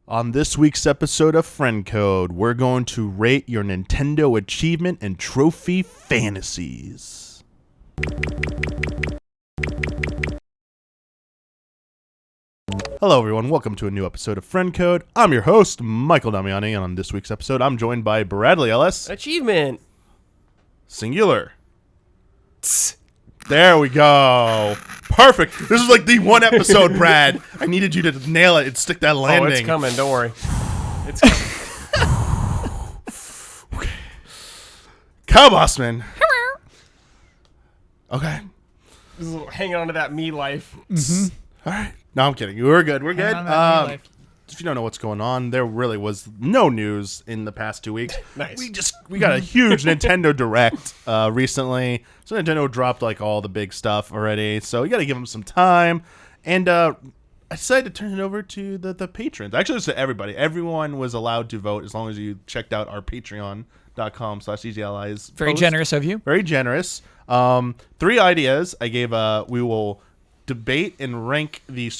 On this week's episode of Friend Code, we're going to rate your Nintendo achievement and trophy fantasies. Hello everyone, welcome to a new episode of Friend Code. I'm your host, Michael Damiani, and on this week's episode, I'm joined by Bradley Ellis. Achievement. Singular. There we go. Perfect. This is like the one episode, Brad. I needed you to nail it and stick that landing. Oh, it's coming. Don't worry. It's coming. Okay. Cow Bossman. Okay. Hanging on to that me life. Mm-hmm. All right. No, I'm kidding. We're good. We're good. Life. If you don't know what's going on, there really was no news in the past 2 weeks. Nice. We got a huge Nintendo Direct recently. So Nintendo dropped like all the big stuff already. So you got to give them some time. And I decided to turn it over to the patrons. Actually, to everybody. Everyone was allowed to vote as long as you checked out our patreon.com/EasyAllies. Very generous of you. Very generous. 3 ideas I gave. We will debate and rank the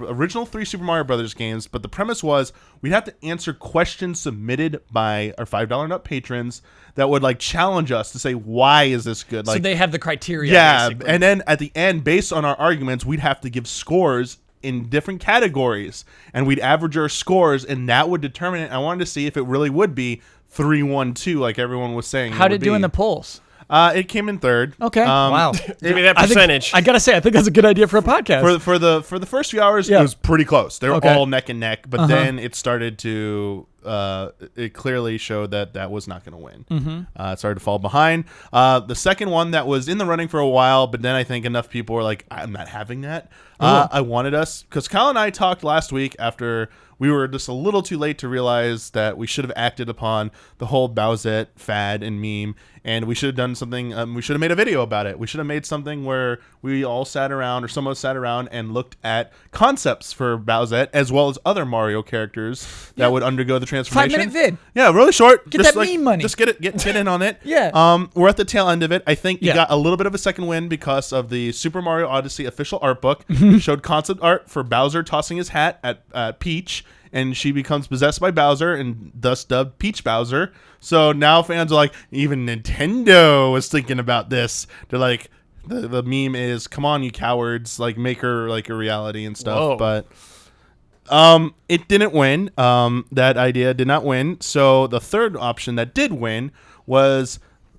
original 3 Super Mario Brothers games, but the premise was we'd have to answer questions submitted by our $5 and up patrons that would like challenge us to say, why is this good? Like, so they have the criteria. Yeah, basically. and then at the end, based on our arguments, we'd have to give scores in different categories, and we'd average our scores, and that would determine it. I wanted to see if it really would be 3-1-2 like everyone was saying. How did it do in the polls? It came in third. Okay. Wow. Give me that percentage. I gotta say, I think that's a good idea for a podcast. For the first few hours, It was pretty close. They were all neck and neck, but then it started to. It clearly showed that was not going to win. It started to fall behind. The second one that was in the running for a while, but then I think enough people were like, I'm not having that. I wanted us, because Kyle and I talked last week after we were just a little too late to realize that we should have acted upon the whole Bowsette fad and meme, and we should have done something. We should have made a video about it. We should have made something where we all sat around, or some of us sat around and looked at concepts for Bowsette as well as other Mario characters that would undergo the transformation. 5-minute vid. Yeah, really short. Get that meme money. Just get in on it. Yeah. We're at the tail end of it. I think you got a little bit of a second win because of the Super Mario Odyssey official art book. Showed concept art for Bowser tossing his hat at Peach, and she becomes possessed by Bowser and thus dubbed Peach Bowser. So now fans are like, even Nintendo was thinking about this. They're like, the meme is, come on, you cowards, like make her like a reality and stuff. Whoa. But it didn't win. That idea did not win. So the third option that did win was,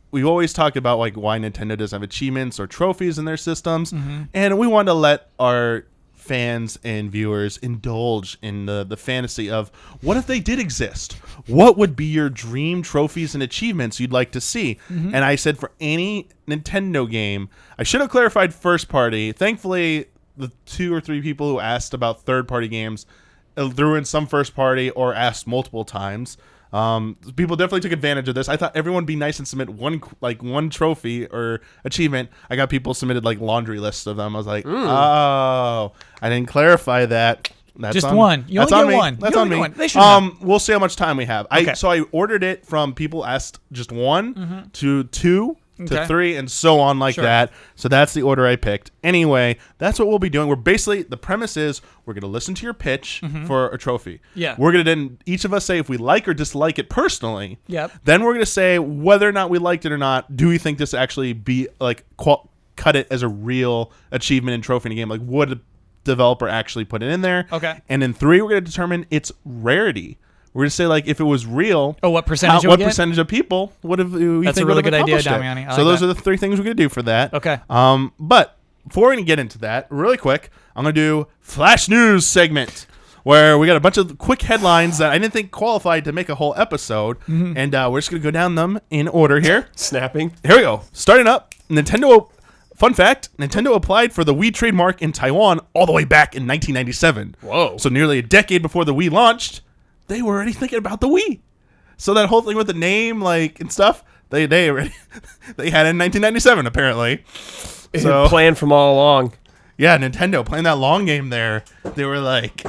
we've always talked about like why Nintendo doesn't have achievements or trophies in their systems, and we wanted to let our fans and viewers indulge in the fantasy of, what if they did exist? What would be your dream trophies and achievements you'd like to see? And I said, for any Nintendo game, I should have clarified first party. Thankfully, the 2 or 3 people who asked about third party games threw in some first party or asked multiple times. People definitely took advantage of this. I thought everyone would be nice and submit one trophy or achievement. I got people submitted like laundry lists of them. I was like, oh, I didn't clarify that. That's just on, one. You that's only on get me. one. That's you on me. one. They should know. We'll see how much time we have. Okay. So I ordered it from people asked just 1 to 2 to 3 and so on like that. So that's the order I picked. Anyway, that's what we'll be doing. We're basically, the premise is we're going to listen to your pitch for a trophy. Yeah. We're going to then each of us say if we like or dislike it personally. Yep. Then we're going to say whether or not we liked it or not. Do we think this actually be like cut it as a real achievement and trophy in a game? Like, would a developer actually put it in there? Okay. And then 3, we're going to determine its rarity. We're going to say, like, if it was real, what percentage what percentage of people would have we That's think a really would have good idea, accomplished it? Damiani. So those are the 3 things we're going to do for that. Okay. But before we get into that, really quick, I'm going to do Flash News segment, where we got a bunch of quick headlines that I didn't think qualified to make a whole episode, and we're just going to go down them in order here. Snapping. Here we go. Starting up, Nintendo. Fun fact, Nintendo applied for the Wii trademark in Taiwan all the way back in 1997. Whoa. So nearly a decade before the Wii launched, they were already thinking about the Wii. So that whole thing with the name, like, and stuff, they already they had it in 1997 apparently. So planned from all along. yeah, Nintendo playing that long game there. They were like,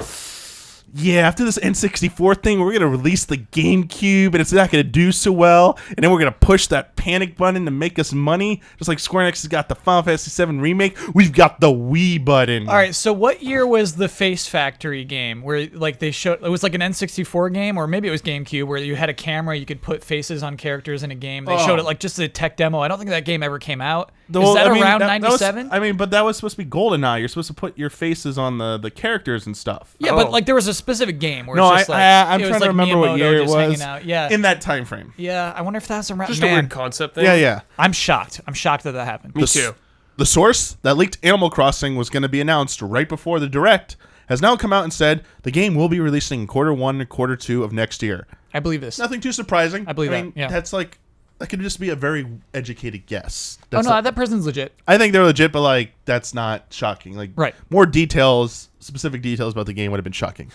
yeah, after this N64 thing, we're going to release the GameCube, and it's not going to do so well. And then we're going to push that panic button to make us money. Just like Square Enix has got the Final Fantasy VII Remake, we've got the Wii button. All right, so what year was the Face Factory game where like they showed it was like an N64 game, or maybe it was GameCube, where you had a camera, you could put faces on characters in a game. They showed it like just a tech demo. I don't think that game ever came out. Is that around 97? But that was supposed to be GoldenEye. You're supposed to put your faces on the characters and stuff. Yeah, but like there was a specific game where no, it's just I'm it was trying like to remember Miyamoto what year it just was. hanging out. Yeah, in that time frame. yeah. I wonder if that's around. Just Man, a weird concept thing. Yeah. I'm shocked. I'm shocked that happened. Me too. The source that leaked Animal Crossing was going to be announced right before the Direct has now come out and said the game will be releasing in Q1 and Q2 of next year. I believe this. Nothing too surprising. I believe that, yeah. That's like, that could just be a very educated guess. Oh no, that person's legit. I think they're legit, but like that's not shocking. Like Right. more details, specific details about the game would have been shocking.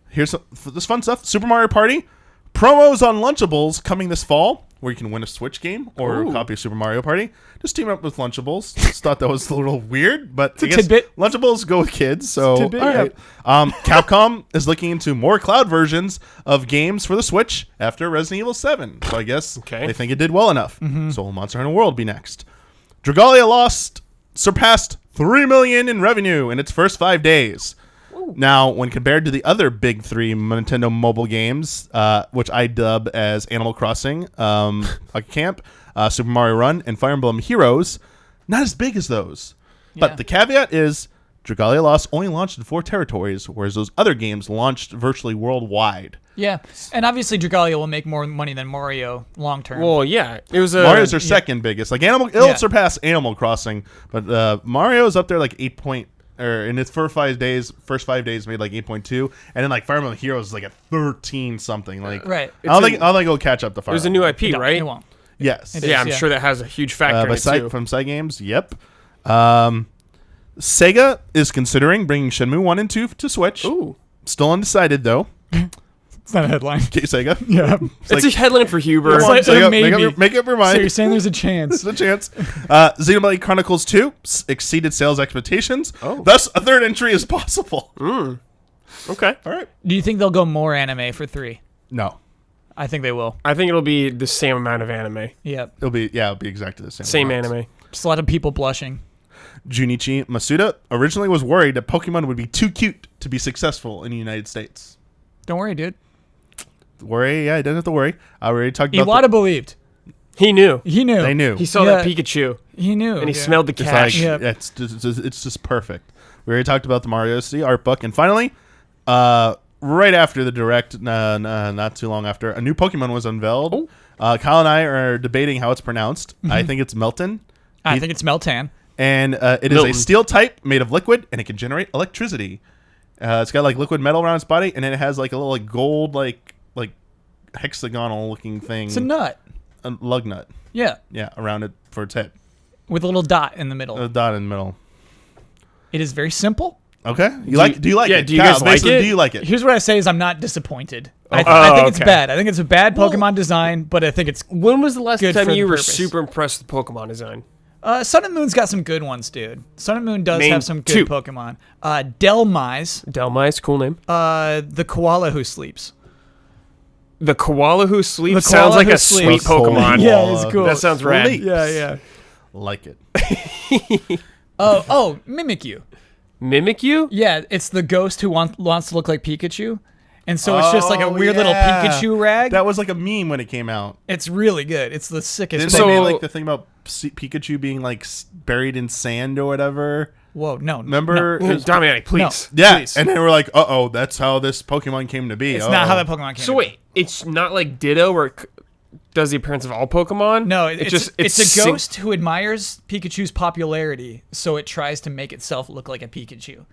Here's this fun stuff: Super Mario Party promos on Lunchables coming this fall, where you can win a Switch game or a copy of Super Mario Party. Just team up with Lunchables. Just thought that was a little weird, but I guess tidbit. Lunchables go with kids. So tidbit, all right. Capcom is looking into more cloud versions of games for the Switch after Resident Evil 7. So I guess they think it did well enough. So will Monster Hunter World be next? Dragalia surpassed $3 million in revenue in its first 5 days. Now, when compared to the other big three Nintendo mobile games, which I dub as Animal Crossing, Pocket Camp, Super Mario Run, and Fire Emblem Heroes, not as big as those. Yeah. But the caveat is Dragalia Lost only launched in 4 territories, whereas those other games launched virtually worldwide. Yeah, and obviously Dragalia will make more money than Mario long term. Well, yeah, it was Mario's their second biggest. Like it'll surpass Animal Crossing, but Mario's up there like 8 point. Or in its first 5 days made like 8.2, and then like Fire Emblem Heroes is like a 13 something. Like right. I don't think it'll catch up to Fire. It was a new IP, right? It won't. Yes. It Yeah, is, I'm sure that has a huge factor in it too. From Side Games. Yep. Sega is considering bringing Shenmue 1 and 2 to Switch. Ooh. Still undecided though. It's not a headline. Okay, Sega. Yeah. It's a headline for Huber. It's like, Sega, maybe. make up your mind. So you're saying there's a chance? There's a chance. Xenoblade Chronicles 2 exceeded sales expectations. Thus, a third entry is possible. Okay. All right. Do you think they'll go more anime for 3? No. I think they will. I think it'll be the same amount of anime. Yep. It'll be exactly the same. Same amount. anime. Just a lot of people blushing. Junichi Masuda originally was worried that Pokemon would be too cute to be successful in the United States. Don't worry, dude. Worry? Yeah, he doesn't have to worry. I already talked about Iwata believed. He knew. He knew. They knew. He saw that Pikachu. He knew. And he smelled the It's cash. like, it's just perfect. We already talked about the Mario Odyssey art book. And finally, right after the Direct, not too long after, a new Pokemon was unveiled. Kyle and I are debating how it's pronounced. I think it's Melton. I think it's Meltan. And it is a steel type made of liquid, and it can generate electricity. It's got like liquid metal around its body, and then it has like a little like gold like hexagonal looking thing. It's a nut. A lug nut. Yeah. Yeah, around it for its head. With a little dot in the middle. A dot in the middle. It is very simple. Okay. Do you like it? Do you guys like it? Do you like it? Here's what I say is I'm not disappointed. I think it's okay. bad. I think it's a bad Pokemon design, but I think it's When was the last good time for you the were purpose. super impressed with Pokemon design? Sun and Moon's got some good ones, dude. Sun and Moon does Name have some good 2. Pokemon. Delmise, Delmise, cool name. the koala who sleeps. The koala who sleeps The sounds koala like who a sleeps. sweet Pokemon. Yeah, it's cool. That sounds rad. Sleeps. Yeah. Like it. Oh, Mimikyu. Mimikyu? Yeah, it's the ghost who wants to look like Pikachu. And so it's just like a weird little Pikachu rag. That was like a meme when it came out. It's really good. It's the sickest. Didn't So- they make like the thing about Pikachu being like buried in sand or whatever? Whoa, no. Remember? No. Dominic, please. Yeah, Please. and they were like, "Uh-oh, that's how this Pokemon came to be." It's not how that Pokemon came So to wait, it's not like Ditto where it does the appearance of all Pokemon? No, it's a sing- ghost who admires Pikachu's popularity, so it tries to make itself look like a Pikachu.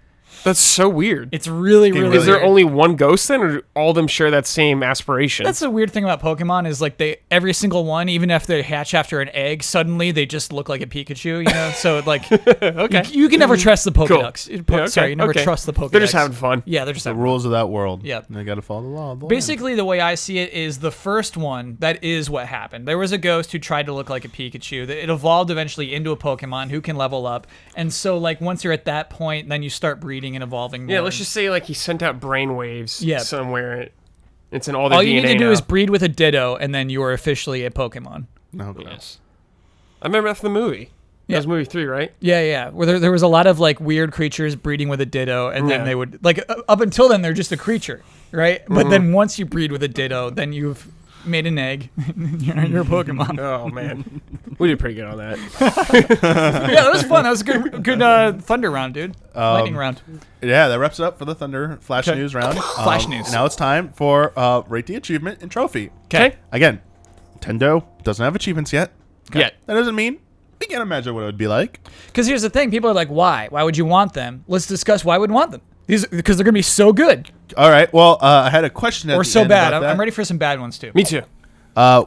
That's so weird. It's really, really Is there weird. only one ghost then, or do all of them share that same aspiration? That's the weird thing about Pokemon is like every single one, even if they hatch after an egg, suddenly they just look like a Pikachu, you know? So like, okay. you can never trust the Pokedex. Yeah, okay, Sorry, you never okay. trust the Pokedex. They're just having fun. Yeah, they're just The having rules of that world. Yep. They got to follow the law. Of the land. Basically, the way I see it is the first one, that is what happened. There was a ghost who tried to look like a Pikachu. It evolved eventually into a Pokemon who can level up. And so, like, once you're at that point, then you start breeding breeding and evolving. Yeah, more. let's just say like he sent out brainwaves Yep. somewhere. It's in all the All DNA you need to do now. is breed with a Ditto, and then you are officially a Pokemon. Okay. Yes. I remember that from the movie. Yeah. That was movie 3, right? Yeah. Where there was a lot of like weird creatures breeding with a Ditto, and then Yeah. they would like up until then they're just a creature, right? But then once you breed with a Ditto, then you've made an egg. you're a Pokemon. Oh man, we did pretty good on that. Yeah, that was fun. That was a good Thunder round, dude. Lightning round. Yeah, that wraps it up for the Thunder Flash Okay. News round. Flash News. Now it's time for Rate the Achievement and Trophy. Okay. Again, Nintendo doesn't have achievements yet. Yeah. That doesn't mean we can't imagine what it would be like. Because here's the thing: people are like, "Why? Why would you want them?" Let's discuss why we'd want them. Because they're gonna be so good All right. Well, I had a question at or the so end bad. about that. I'm ready for some bad ones too. Me too.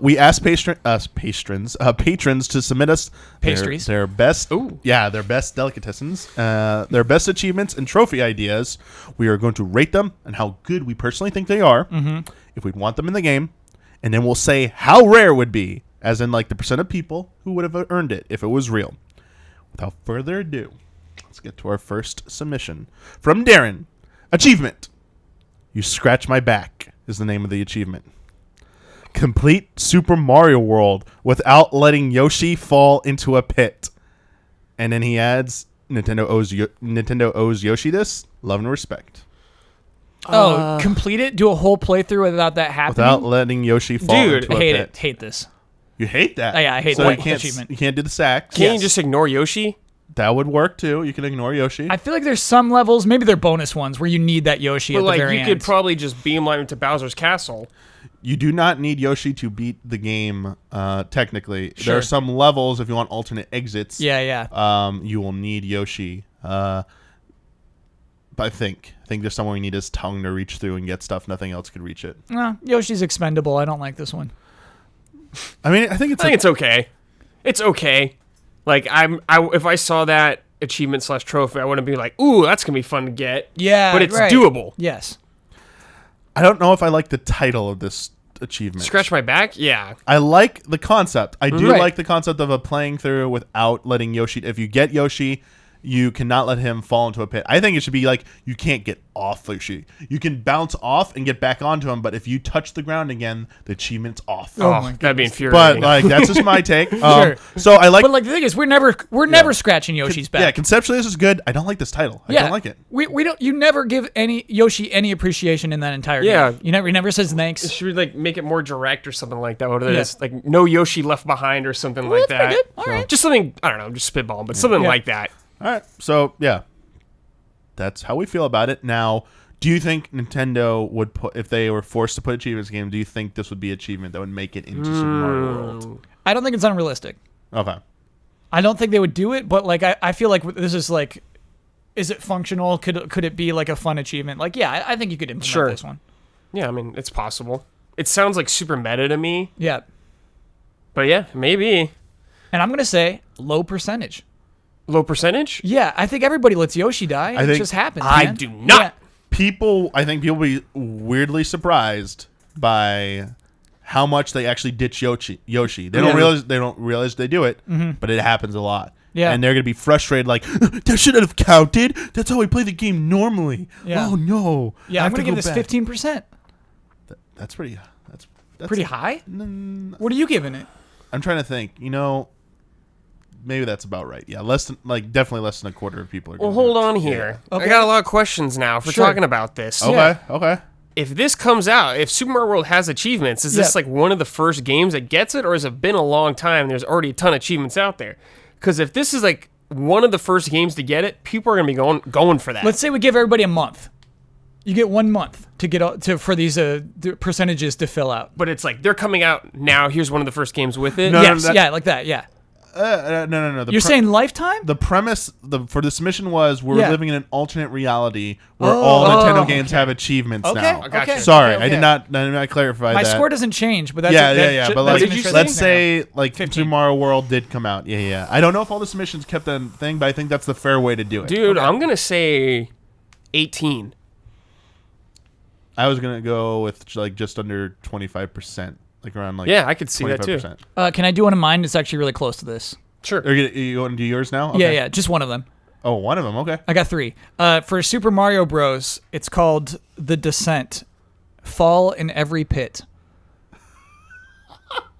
We asked patrons to submit us Pastries. their best, Ooh. their best delicatessens, their best achievements and trophy ideas. We are going to rate them and how good we personally think they are, if we'd want them in the game, and then we'll say how rare it would be, as in like the percent of people who would have earned it if it was real. Without further ado, let's get to our first submission from Darren. Achievement: You Scratch My Back is the name of the achievement. Complete Super Mario World without letting Yoshi fall into a pit. And then he adds, Nintendo owes Yoshi this. Love and respect. Complete it. Do a whole playthrough without that happening. Without letting Yoshi fall Dude, into a hate pit. it. Hate this. You hate that? Yeah, I hate so that you can't, achievement. You can't do the sacks. Can't you just ignore Yoshi? That would work too. You can ignore Yoshi. I feel like there's some levels, maybe they're bonus ones, where you need that Yoshi But at the like very you end. could probably just beamline to Bowser's castle. You do not need Yoshi to beat the game, technically. There Sure. are some levels, if you want alternate exits, Yeah. you will need Yoshi. But I think there's somewhere you need his tongue to reach through and get stuff. Nothing else could reach it. Yoshi's expendable. I don't like this one. I mean, I think I think it's okay. It's okay. Like if I saw that achievement / trophy, I wouldn't be like, ooh, that's gonna be fun to get. Yeah, But it's right. doable. Yes. I don't know if I like the title of this achievement. Scratch my back? Yeah. I like the concept. I do Right. like the concept of a playing through without letting Yoshi. If you get Yoshi, you cannot let him fall into a pit. I think it should be like you can't get off Yoshi. You can bounce off and get back onto him, but if you touch the ground again, the achievement's off. Oh Oh, my that'd be But infuriating. like that's just my take. Sure. So I like. But like the thing is, we're never scratching Yoshi's back. Yeah, conceptually this is good. I don't like this title. I don't like it. We don't. You never give Yoshi any appreciation in that entire Yeah. game. He never says thanks. Should we like make it more direct or something like that? Where Yeah. there's like no Yoshi left behind or something like that's pretty that. good. All right. Just something, I don't know, just spitballing, but something Yeah. like that. All right. So yeah, that's how we feel about it. Now, do you think Nintendo would put, if they were forced to put achievements in the game, do you think this would be achievement that would make it into Super Mario World? I don't think it's unrealistic. Okay. I don't think they would do it, but like I feel like this is like, is it functional? Could it be like a fun achievement? Like, yeah, I think you could implement Sure. this one. Yeah, I mean, it's possible. It sounds like super meta to me, Yeah, but yeah, maybe. and I'm gonna say low percentage. Low percentage? Yeah, I think everybody lets Yoshi die. It think- just happens. I man. do not. Yeah. I think people will be weirdly surprised by how much they actually ditch Yoshi. They don't realize they do it, but it happens a lot. Yeah. And they're gonna be frustrated, like that shouldn't have counted. That's how we play the game normally. Yeah. Oh no. Yeah, I I'm have to gonna give go this back. 15%. That's pretty. That's Pretty high. Mm, What are you giving it? I'm trying to think. Maybe that's about right. Yeah, definitely less than a quarter of people are. Well, gonna hold do it. on here. Okay. I got a lot of questions now for Sure. talking about this. Okay. Yeah. Okay. If this comes out, if Super Mario World has achievements, is this Yeah. like one of the first games that gets it, or has it been a long time and there's already a ton of achievements out there? Because if this is like one of the first games to get it, people are gonna be going for that. Let's say we give everybody a month. You get 1 month for these the percentages to fill out. But it's like they're coming out now. Here's one of the first games with it. No, Yes, yeah, like that. Yeah. No. You're saying lifetime? The premise for the submission was we're Yeah. living in an alternate reality where all Nintendo games have achievements Okay. now. gotcha. Okay. Sorry, okay, I did okay. not clarify My that. score doesn't change, but that's Yeah. But like, did you say? let's say like 15. Super Mario World did come out. Yeah. I don't know if all the submissions kept that thing, but I think that's the fair way to do it. Dude, I'm gonna say 18. I was gonna go with like just under 25%, like around like Yeah, I could see that too. 25%. Can I do one of mine? It's actually really close to this. Sure. Are you going to do yours now? Yeah, Okay. yeah, just one of them. Oh, one of them. Okay. I got 3. For Super Mario Bros, it's called The Descent. Fall in every pit.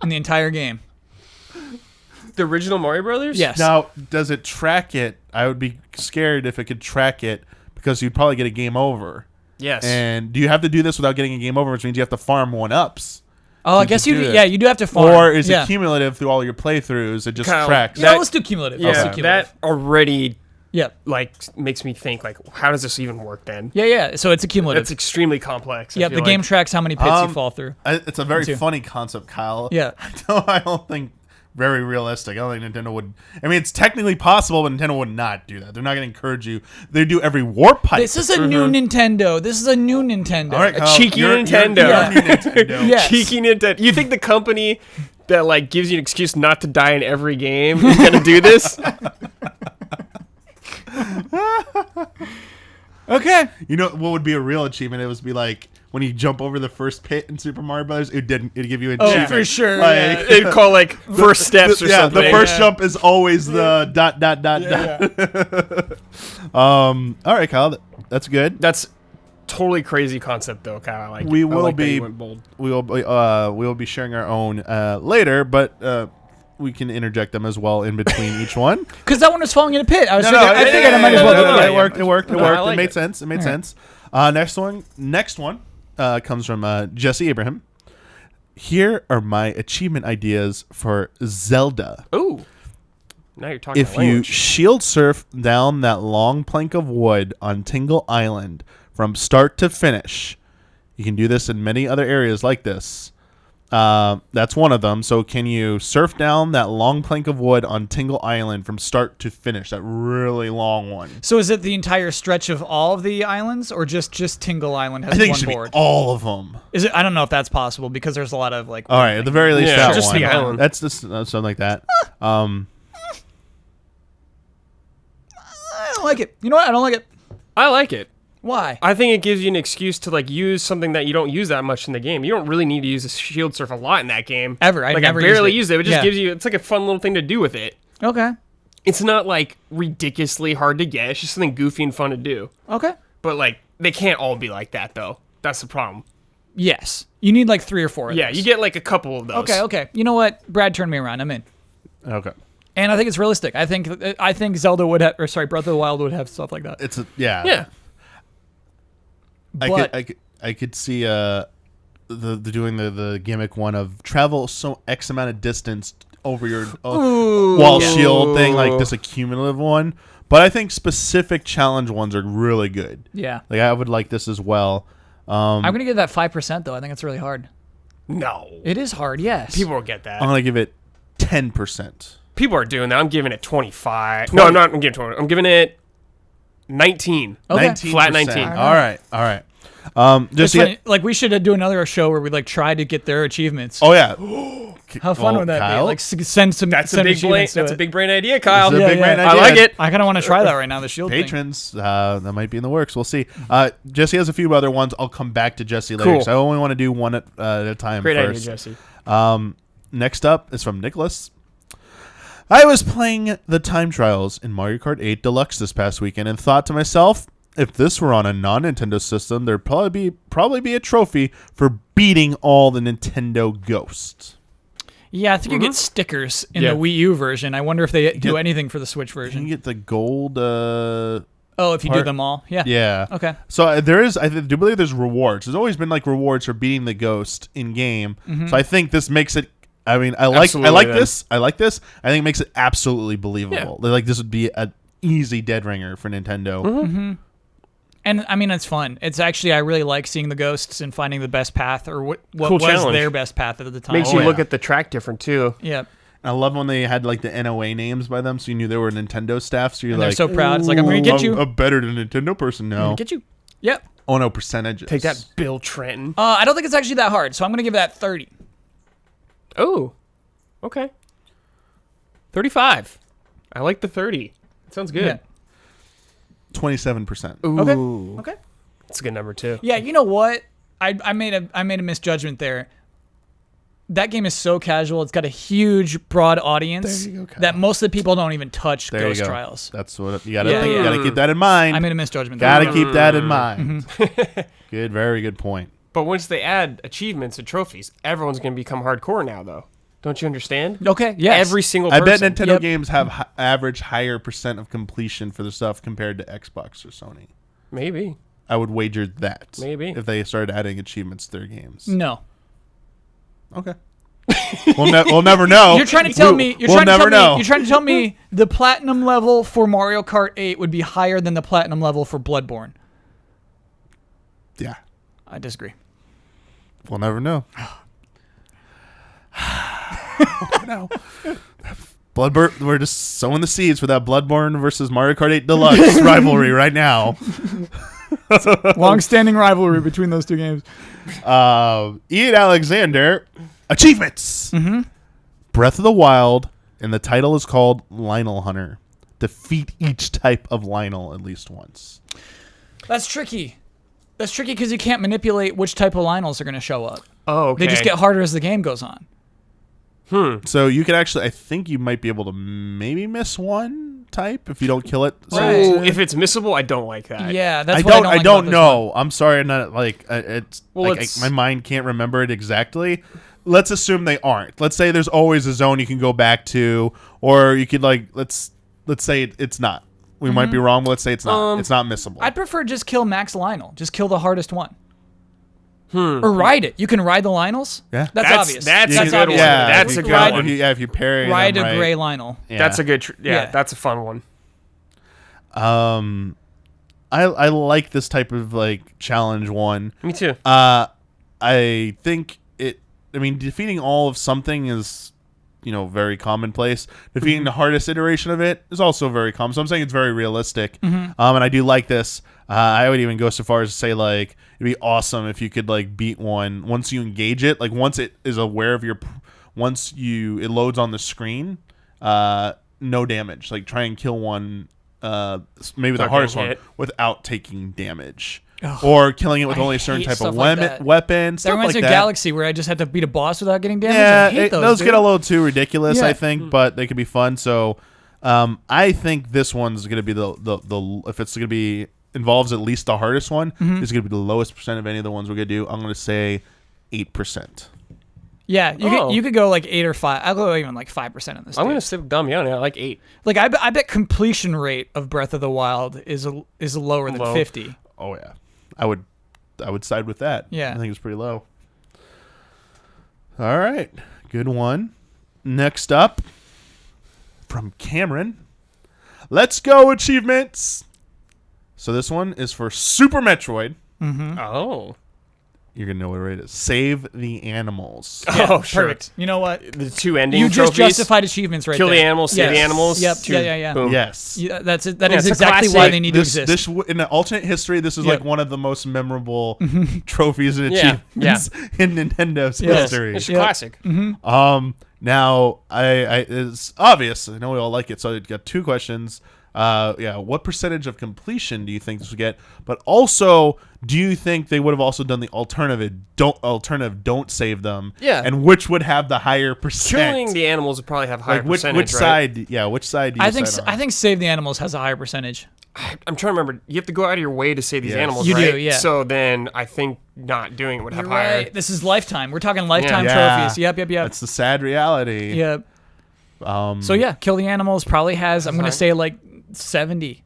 In the entire game. The original Mario Brothers? Yes. Now, does it track it? I would be scared if it could track it because you'd probably get a game over. Yes. And do you have to do this without getting a game over, which means you have to farm 1-ups? Oh, I guess you do do. it. Yeah, you do have to farm. Or is yeah. it cumulative through all your playthroughs? It just Kyle, tracks. Yeah, let's do cumulative. Let's do Yeah, cumulative. that already Yeah. like makes me think like, how does this even work then? Yeah. So it's a cumulative. That's extremely complex. I Yep, feel the game like. tracks how many pits you fall through. It's a very too. funny concept, Kyle. Yeah. I don't think very realistic. I don't think Nintendo would. I mean, it's technically possible, but Nintendo would not do that. They're not going to encourage you. They do every warp pipe. This is a new Nintendo. This is a new Nintendo. All right, Kyle, cheeky you're Nintendo. You're new Nintendo. Yes. Cheeky Nintendo. You think the company that like gives you an excuse not to die in every game is gonna do this? Okay. You know what would be a real achievement? It would be like when you jump over the first pit in Super Mario Brothers. It'd give you an Oh, achievement. for sure. Like, yeah. They'd call like first steps or yeah, something. the first Yeah. jump is always the ... All right, Kyle, that's good. That's totally crazy concept though, Kyle. I like We it. I will like that be you went bold. we will be sharing our own later, but we can interject them as well in between each one. Because that one was falling in a pit. I No, figured I might as well do it. It worked. It worked. It No, I worked. like It made it. sense. It made All right. sense. Next one comes from Jesse Abraham. Here are my achievement ideas for Zelda. Ooh. Now you're talking If my you language. shield surf down that long plank of wood on Tingle Island from start to finish, you can do this in many other areas like this. That's one of them. So can you surf down that long plank of wood on Tingle Island from start to finish? That really long one. So is it the entire stretch of all of the islands, or just Tingle Island has I think it one should board? be all of them. Is it? I don't know if that's possible because there's a lot of like. All right, at the very least, Yeah, that just one. the island. That's just something like that. I don't like it. You know what? I don't like it. I like it. Why? I think it gives you an excuse to like use something that you don't use that much in the game. You don't really need to use a shield surf a lot in that game. Ever. I Like never I barely used used it. It just Yeah. gives you. It's like a fun little thing to do with it. Okay. It's not like ridiculously hard to get. It's just something goofy and fun to do. Okay. But like they can't all be like that though. That's the problem. Yes. You need like 3 or 4 of Yeah, those. you get like a couple of those. Okay. You know what? Brad turned me around. I'm in. Okay. And I think it's realistic. I think Zelda would have, or sorry, Breath of the Wild would have stuff like that. It's yeah. Yeah. But I could see the doing the gimmick one of travel so X amount of distance over your wall shield thing, like this accumulative one. But I think specific challenge ones are really good. yeah. Like I would like this as well. I'm gonna give that 5% though. I think it's really hard. No. It is hard. Yes. People will get that. I'm gonna give it 10%. People are doing that. I'm giving it 25. No, I'm not. I'm giving 20. I'm giving it 19. Okay. 19%. Flat 19. All right. It's Just funny, like we should do another show where we like try to get their achievements. oh yeah. How fun would that Kyle? be? Like send some. That's a send big brain. achievements to That's a it. big brain idea, Kyle. This is a big brain yeah. I idea. like it. I kind of want to try that right now. The shield thing. Patrons, that might be in the works. We'll see. Jesse has a few other ones. I'll come back to Jesse later. Cool. So I only want to do one at a time Great idea, first. Jesse. Next up is from Nicholas. I was playing the time trials in Mario Kart 8 Deluxe this past weekend and thought to myself, if this were on a non-Nintendo system, there'd probably be a trophy for beating all the Nintendo ghosts. Yeah, I think you get stickers in Yeah. the Wii U version. I wonder if they do get- anything for the Switch You can version. get the gold. Oh, if you do part- them all. Yeah. Yeah. Okay. So there is. I do believe there's rewards. There's always been like rewards for beating the ghost in game. So I think this makes it. I mean, I like Absolutely, then. this. I like this. I think it makes it absolutely believable. Like this would be an easy dead ringer for Nintendo. And I mean, it's fun. It's actually, I really like seeing the ghosts and finding the best path or what Cool was challenge. their best path at the time. Makes Oh, you yeah. look at the track different too. Yeah. I love when they had like the NOA names by them, so you knew they were Nintendo staff. So you're And like, they're so proud. It's like, I'm going to get you. I'm better than a Nintendo person I'm now. going to get you. Yep. Oh no, percentages. Take that, Bill Trenton. I don't think it's actually that hard, so I'm going to give that 30. Oh, okay. 35. I like the 30. It sounds good. Yeah. 27%. Ooh. Okay. That's a good number too. Yeah, you know what? I made a misjudgment there. that game is so casual. It's got a huge, broad audience There you go, Kyle. that most of the people don't even touch There you Ghost go. Trials. That's what you gotta. Yeah, You yeah. gotta keep that in mind. I made a misjudgment. Gotta keep that in mind. Good, very good point. But once they add achievements and trophies, everyone's going to become hardcore now, though. Don't you understand? Okay, yes. Every single I person. bet Nintendo Yep. games have average higher percent of completion for the stuff compared to Xbox or Sony. Maybe. I would wager that. Maybe. If they started adding achievements to their games. No. Okay. We'll never know. You're trying to tell me. You're we'll trying to never tell know. me. You're trying to tell me the platinum level for Mario Kart 8 would be higher than the platinum level for Bloodborne. Yeah. I disagree. We'll never know. No. Bloodborne. We're just sowing the seeds for that Bloodborne versus Mario Kart 8 Deluxe rivalry right now. Long-standing rivalry between those two games. Ian Alexander, achievements. Mm-hmm. Breath of the Wild, and the title is called Lynel Hunter. Defeat each type of Lynel at least once. That's tricky. That's tricky because you can't manipulate which type of Lynels are going to show up. Oh, okay. They just get harder as the game goes on. So you could actually, I think you might be able to maybe miss one type if you don't kill it. Right. Oh, if it's missable, I don't like that. Yeah, that's I what don't. I I don't don't like about know. I'm sorry. I'm not like it's. Well, like, it's- my mind can't remember it exactly. Let's assume they aren't. Let's say there's always a zone you can go back to, or you could like let's say it's not. We might be wrong. But let's say it's not. It's not missable. I'd prefer just kill Max Lynel. Just kill the hardest one. Or ride it. You can ride the Lynels. Yeah. That's obvious. That's You a can- good one. yeah, That's if a you- good ride- one. If you parry Ride them a right. gray Lynel. Yeah. That's a good. Yeah. That's a fun one. I like this type of like challenge one. Me too. I think it. I mean, defeating all of something is, very commonplace. Defeating the hardest iteration of it is also very common. So I'm saying it's very realistic. And I do like this. I would even go so far as to say like it'd be awesome if you could like beat one once you engage it. Like once it is aware of it loads on the screen. No damage. Like try and kill one. Maybe the Without hardest getting one hit. without taking damage. Or killing it with I only a certain hate type stuff of like that. weapon. That Stuff reminds like me of that. Galaxy, where I just had to beat a boss without getting damage. Yeah, I hate those. get a little too ridiculous, Yeah. I think, but they could be fun. So, I think this one's gonna be the if it's gonna be involves at least the hardest one, it's gonna be the lowest percent of any of the ones we're gonna do. I'm gonna say 8%. Yeah, Oh. you could go like 8 or 5. I'll go even like 5% on this. I'm dude. gonna stick with dumb. Yeah, I like 8. Like I bet completion rate of Breath of the Wild is lower than Low. 50. Oh yeah, I would side with that. Yeah. I think it's pretty low. All right, good one. Next up, from Cameron, let's go achievements. So this one is for Super Metroid. Oh. You're gonna know what it is. Save the animals. Oh, sure. Perfect. You know what? The 2 ending You just trophies. justified achievements right Kill there. the animals, save the Yes. animals. Yep. 2, Yeah. Boom. Yes. Yeah, that's it. That Yeah, is it's a exactly why classic. they need This to exist. in an alternate history, this is Yep. like one of the most memorable trophies and Yeah, achievements in Nintendo's Yes. history. It's Yep. classic. Now I it's obvious. I know we all like it. So I got 2 questions. What percentage of completion do you think this would get? But also, do you think they would have also done the alternative? Don't save them. Yeah. And which would have the higher percent? Killing the animals would probably have higher like which percentage, right? side? Yeah, which side do you I think decide on? I think Save the Animals has a higher percentage. I'm trying to remember. You have to go out of your way to save these Yes. animals, You do, right? yeah. So then I think not doing it would have You're higher. right. This is Lifetime. We're talking Lifetime Yeah. trophies. Yep. That's the sad reality. Yep. So yeah, Kill the Animals probably has. I'm gonna high. say like 70.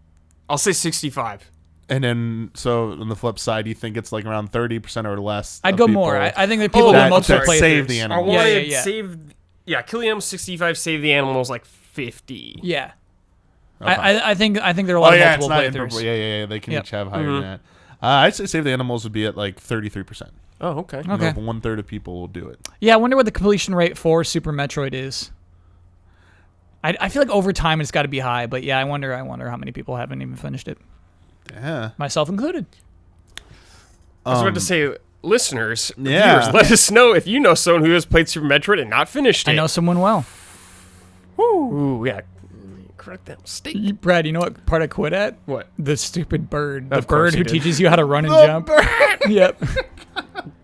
I'll say 65. And then, so on the flip side, you think it's like around 30% or less? I'd of go people more. I think that people Oh, do that- multiple that playthroughs. save the I animals. Yeah, wanted yeah. save. Yeah, kill the animals 65, save the animals like 50. Yeah. Okay. I think there are a Oh lot yeah, of it's multiple not in playthroughs. purple. Yeah. They can Yep. each have higher than that. I'd say Save the Animals would be at like 33%. Oh, okay. Okay. 1/3 of people will do it. Yeah, I wonder what the completion rate for Super Metroid is. I feel like over time it's got to be high, but yeah, I wonder how many people haven't even finished it, Yeah. myself included. I was about to say, listeners, yeah. viewers, let us know if you know someone who has played Super Metroid and not finished it. I know someone well. Ooh, yeah. Correct that mistake. Brad, you know what part I quit at? What? The stupid bird. The Of course bird who you did. teaches you how to run and jump. Yep.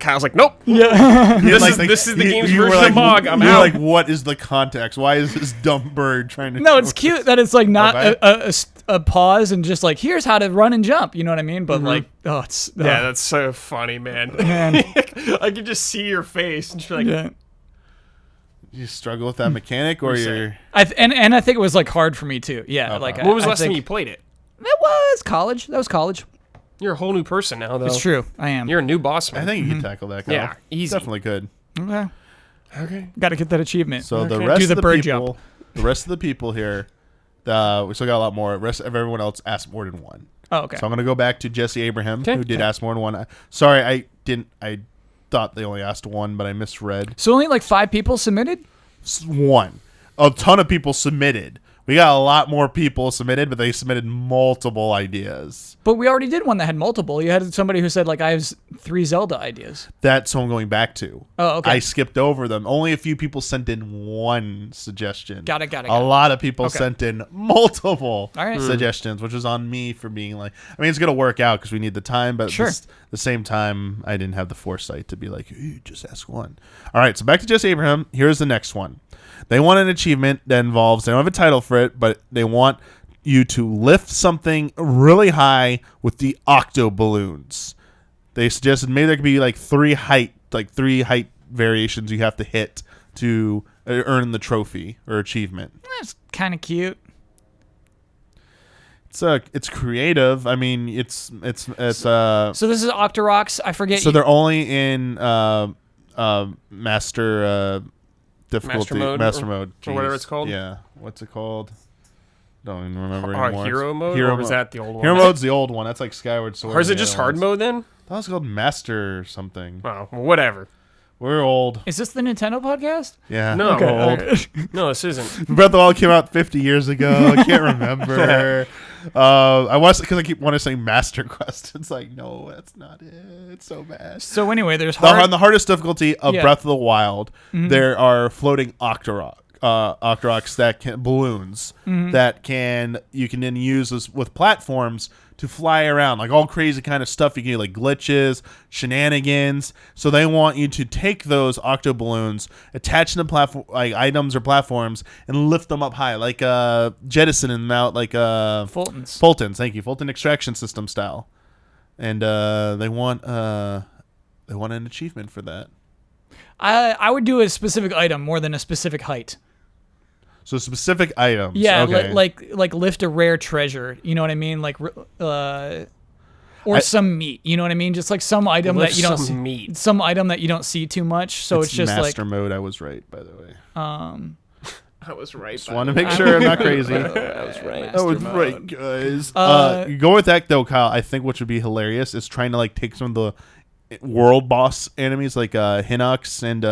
Kyle's like, nope. Yeah. This is the game's version of Mog. I'm you're out. like, what is the context? Why is this dumb bird trying to? No, it's cute that it's like not Okay. a pause and just like here's how to run and jump. You know what I mean? But like, it's Yeah, that's so funny, man. man. I can just see your face and you're like, Yeah. You struggle with that mechanic, or you're? And I think it was like hard for me too. Yeah, Okay. like when was the I last time think- you played it? That was college. That was college. You're a whole new person now, though. It's true. I am. You're a new boss, man. I think you can tackle that. Kyle. Yeah, easy. Definitely could. Okay. Okay. Got to get that achievement. So the Okay. rest Do of the the bird people, the rest of the people here, we still got a lot more. The rest of everyone else asked more than one. Oh, okay. So I'm gonna go back to Jesse Abraham, Okay. who did ask more than one. Sorry, I didn't. I thought they only asked one, but I misread. So only like 5 people submitted? One. A ton of people submitted. We got a lot more people submitted, but they submitted multiple ideas. But we already did one that had multiple. You had somebody who said like I have 3 Zelda ideas. That's what I'm going back to. Oh, okay. I skipped over them. Only a few people sent in one suggestion. Got it. A lot of people Okay. sent in multiple All right. suggestions, which was on me for being like, I mean, it's going to work out because we need the time, but Sure. at the same time, I didn't have the foresight to be like, hey, just ask one. All right, so back to Jesse Abraham. Here's the next one. They want an achievement that involves, they don't have a title for it, but they want you to lift something really high with the Octo balloons. They suggested maybe there could be like three height variations you have to hit to earn the trophy or achievement. That's kind of cute. It's creative. I mean, it's So this is Octoroks. I forget. so they're only in master difficulty, Master mode, or Jeez. whatever it's called? Yeah, what's it called? Don't even remember Oh, anymore. hero mode? Hero Or was mode. that the old one? Hero mode's the old one. That's like Skyward Sword. Or is it and the just other hard ones. mode then? That was called Master something. Oh, well, whatever. We're old. Is this the Nintendo podcast? Yeah. No. we're Okay, old. No, this isn't. Breath of the Wild came out 50 years ago. I can't remember. I was because I keep wanting to say Master Quest. It's like, no, that's not it. It's so bad. So anyway, there's On the hardest difficulty of Yeah. Breath of the Wild, there are floating Octoroks that can balloons that you can then use with platforms to fly around, like all crazy kind of stuff. You can do like glitches, shenanigans. So they want you to take those Octo balloons, attach them to platform like items or platforms, and lift them up high, like jettisoning them out, like Fulton's. Thank you, Fulton extraction system style. And they want an achievement for that. I would do a specific item more than a specific height. So specific items. Yeah, Okay. like lift a rare treasure. You know what I mean? Like, or some meat. You know what I mean? Just like some item Lift that you don't some see. meat. Some item that you don't see too much. So it's just master like mode. I was right, by the way. I was right. Just want to make sure I'm not crazy. I was right. I was right, guys. Go with that though, Kyle. I think what would be hilarious is trying to like take some of the world boss enemies like Hinox and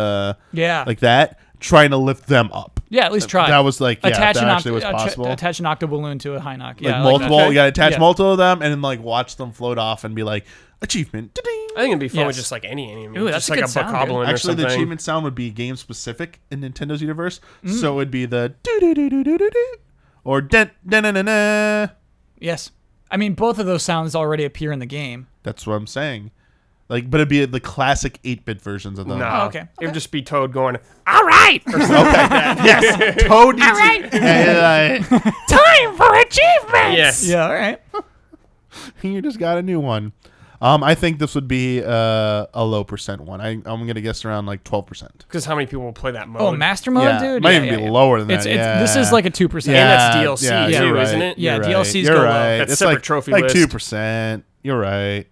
yeah, like that, trying to lift them up. yeah. At least try. That was like if attach that an actually was possible. attach an octo balloon to a high knock. Like Yeah, multiple, that. you gotta attach Yeah. multiple of them and then like watch them float off and be like achievement. Da-ding. I think it'd be fun with Yes. just like any enemy. Ooh, that's just a like good sound, dude. bokoblin or Actually, the something. achievement sound would be game specific in Nintendo's universe, so it'd be the do do do do do do do or da da na na na. Yes, I mean both of those sounds already appear in the game. That's what I'm saying. Like, but it'd be the classic 8-bit versions of them. No. Oh, okay. It would just be Toad going, all right. Or something. Yes, Toad needs All right. Time for achievements. Yes. Yeah. All right. You just got a new one. I think this would be a low percent one. I'm gonna guess around like 12%. Because how many people will play that mode? Oh, master mode, Yeah, dude. might Yeah, even yeah, be yeah. lower than that. This is like a 2%. And that's DLC too, you're right, isn't it? Yeah, you're DLCs right. You're go low. right. That's It's separate like, trophy like list. 2%. You're right.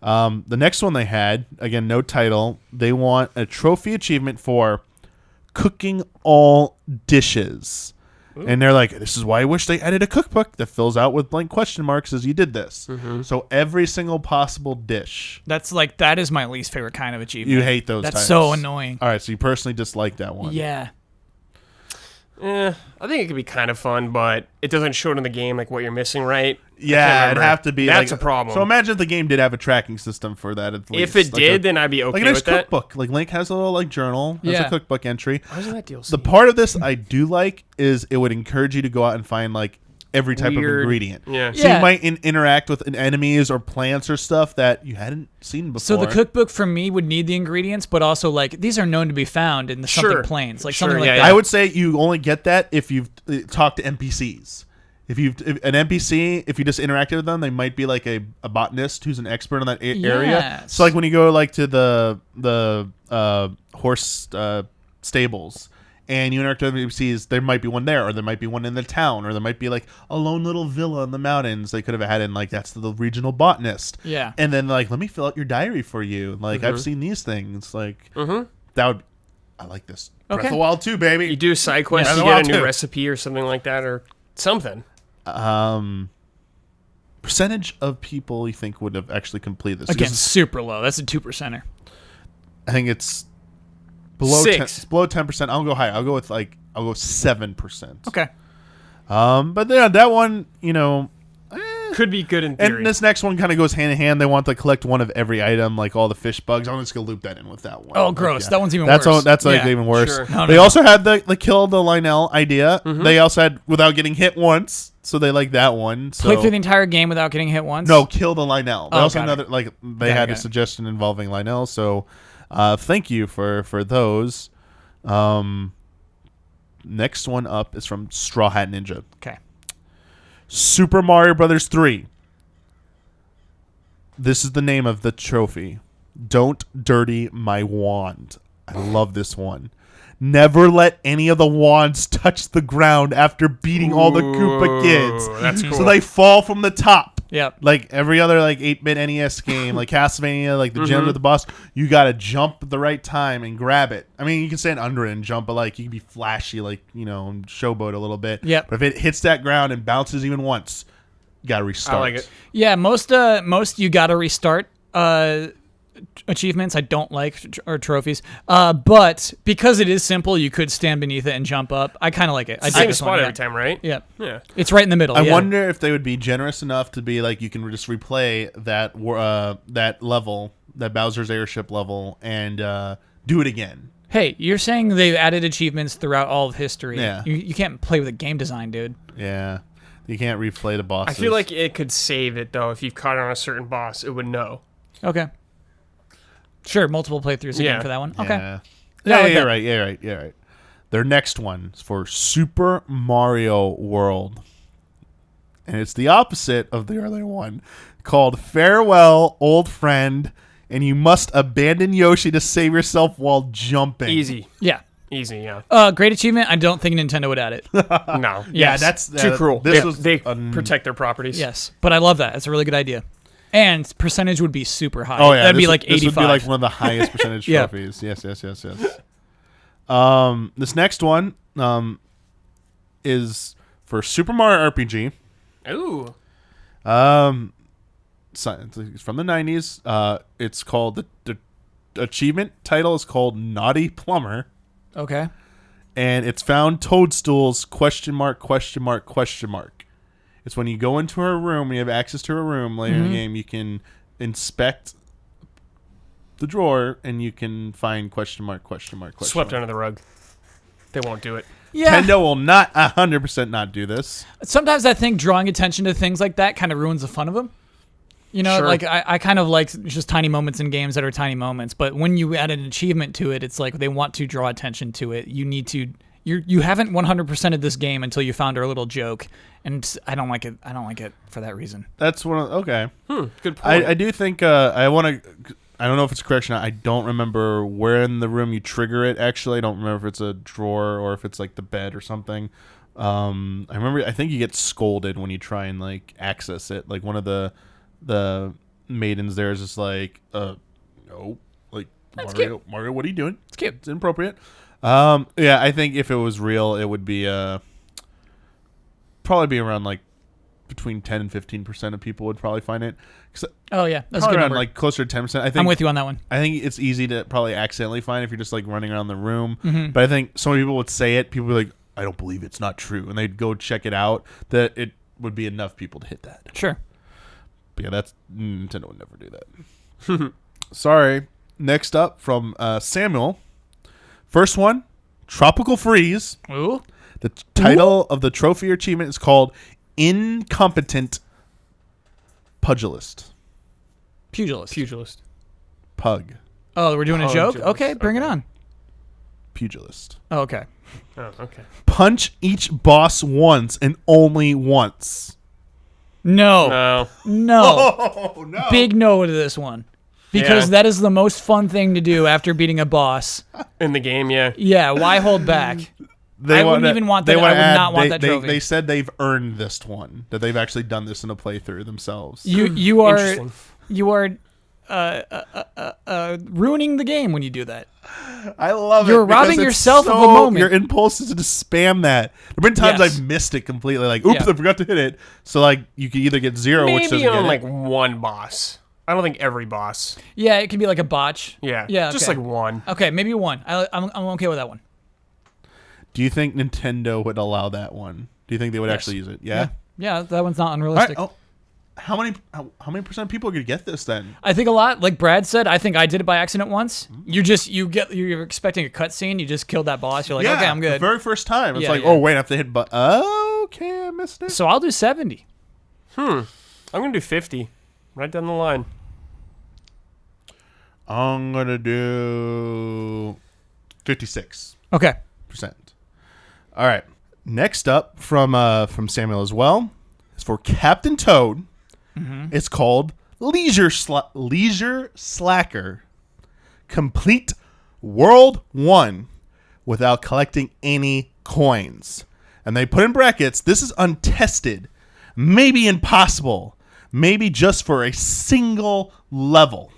The next one they had, again, no title. They want a trophy achievement for cooking all dishes. And they're like, this is why I wish they added a cookbook that fills out with blank question marks as you did this. Mm-hmm. So every single possible dish. That is my least favorite kind of achievement. You hate those That's types. so annoying. All right, so you personally dislike that one. Yeah. I think it could be kind of fun, but it doesn't show it in the game like what you're missing, right? I can't Yeah, it'd remember. have to be. That's like, a problem. So imagine if the game did have a tracking system for that. At least. If it Like did, then I'd be like okay a nice with that. cookbook. Like Link has a little like journal. Has Yeah. a cookbook entry. Why isn't that DLC? The part of this I do like is it would encourage you to go out and find like every type of Weird. ingredient. Yeah. So Yeah. you might interact with enemies or plants or stuff that you hadn't seen before. So the cookbook for me would need the ingredients, but also like these are known to be found in the Sure. something planes, like Sure, something like yeah, that. I would say you only get that if you've talked to NPCs. If an NPC, if you just interacted with them, they might be like a botanist who's an expert in that area. Yes. So like when you go like to the horse stables and you interact with NPCs, there might be one there, or there might be one in the town, or there might be like a lone little villa in the mountains they could have had in, like, that's the regional botanist. Yeah. And then like, let me fill out your diary for you. Like, I've seen these things. Like, that would, I like this. Breath of the Wild 2, baby. You do a side quest, Yeah, you Breath get of a the new Wild 2. recipe or something like that, or something. Percentage of people you think would have actually completed this? Again, Because super low. That's a 2%er. I think it's below 6. below 10%. I'll go high. I'll go 7%. Okay. But yeah, that one, Could be good in theory. and this next one kind of goes hand in hand. They want to collect one of every item, like all the fish bugs. I'm just gonna loop that in with that one. Oh, Like, gross. yeah. That one's even That's worse. That's like Yeah. even worse. Sure. No, They no. also had the kill the Lynel idea. They also had without getting hit once, so they like that one. So Play through the entire game without getting hit once? no, kill the Lynel. They Oh, also got it. another like they Got it, had got a it. suggestion involving Lynel. So thank you for those. Next one up is from Straw Hat Ninja. Okay. Super Mario Brothers 3. This is the name of the trophy. Don't dirty my wand. I love this one. Never let any of the wands touch the ground after beating all the Koopa kids. That's cool. So they fall from the top. Yep. Like every other like 8-bit NES game, like Castlevania, like the gems of the boss, you gotta jump at the right time and grab it. I mean, you can stand under it and jump, but like you can be flashy, like and showboat a little bit. Yep. But if it hits that ground and bounces even once, you gotta restart. I like it. Yeah, most you gotta restart achievements I don't like or trophies. But because it is simple, you could stand beneath it and jump up. I kind of like it. I dig Same this spot one, every time, right? Yeah. Yeah. It's right in the middle. I yeah. wonder if they would be generous enough to be like, you can just replay that level, that Bowser's airship level, and do it again. Hey, you're saying they've added achievements throughout all of history. Yeah. You can't play with a game design, dude. Yeah, you can't replay the I bosses. feel like it could save it, though. If you've caught it on a certain boss, it would know. Okay. Sure, multiple playthroughs again Yeah. for that one. Yeah. Okay. Yeah, Yeah, I like you're that. right. Yeah, right. Their next one is for Super Mario World, and it's the opposite of the other one, called Farewell, Old Friend, and you must abandon Yoshi to save yourself while jumping. Easy. Yeah. Easy, yeah. Great achievement. I don't think Nintendo would add it. No. Yeah, Yes. that's Too cruel. This They, was they protect their properties. Yes, but I love that. It's a really good idea. And percentage would be super high. Oh yeah, That'd be this like would- This 85. would be like one of the highest percentage Yeah. trophies. Yes. This next one is for Super Mario RPG. Ooh. It's from the 90s. It's called the achievement title is called Naughty Plumber, Okay. and it's found Toadstool's ? It's when you go into her room, you have access to her room later in the game, you can inspect the drawer and you can find ? Swept under the rug. They won't do it. Yeah. Nintendo will not 100% not do this. Sometimes I think drawing attention to things like that kind of ruins the fun of them. You know, Sure. like I kind of like just tiny moments in games that are tiny moments. But when you add an achievement to it, it's like they want to draw attention to it. You need to. You haven't 100%ed this game until you found our little joke, and I don't like it. I don't like it for that reason. That's one of okay. Good point. I do think I want to. I don't know if it's correct or not. I don't remember where in the room you trigger it. Actually, I don't remember if it's a drawer or if it's like the bed or something. I remember. I think you get scolded when you try and like access it. Like one of the maidens there is just like, no, like Mario, what are you doing? It's cute. It's inappropriate. Yeah, I think if it was real, it would be probably be around like between 10 and 15% of people would probably find it. Oh yeah, that's a Probably good around number. like closer to 10%. I think I'm with you on that one. I think it's easy to probably accidentally find if you're just like running around the room. Mm-hmm. But I think so many people would say it. People would be like, I don't believe it's not true, and they'd go check it out. That it would be enough people to hit that. Sure. But yeah, Nintendo would never do that. Sorry. Next up from Samuel. First one, Tropical Freeze. Ooh. The title of the trophy or achievement is called incompetent pugilist. Pugilist. Pug. Oh, we're doing a joke? Pugilist, Okay, bring it okay. on. Pugilist. Oh, okay. Oh, okay. Punch each boss once and only once. No. No. No. Oh, no. Big no to this one. Because Yeah. that is the most fun thing to do after beating a boss. In the game, yeah. Yeah, why hold back? I wouldn't even want that. I would not want that trophy. They said they've earned this one. That they've actually done this in a playthrough themselves. You are Interesting. ruining the game when you do that. I love it. You're because robbing it's yourself of a so- moment. Your impulse is to just spam that. There've been times Yes. I've missed it completely. Like, oops, Yeah. I forgot to hit it. So like, you could either get 0, which Maybe doesn't on get like it. one boss. I don't think every boss. Yeah, it can be like a botch. Yeah. Yeah, Just okay. like one. Okay, maybe one. I'm okay with that one. Do you think Nintendo would allow that one? Do you think they would Yes. actually use it? Yeah. Yeah, that one's not All right. unrealistic. Oh, how many percent of people could get this then? I think a lot. Like Brad said, I think I did it by accident once. You're expecting a cutscene. You just killed that boss. You're like, okay, I'm The good. very first time, it's Yeah, like, yeah. oh wait, I have to hit but okay, I missed it. So I'll do 70. I'm gonna do 50. Right down the line. I'm gonna do 56%. Okay. All right. Next up from Samuel as well is for Captain Toad. It's called Leisure Slacker. Complete World 1 without collecting any coins. And they put in brackets, this is untested, maybe impossible, maybe just for a single level.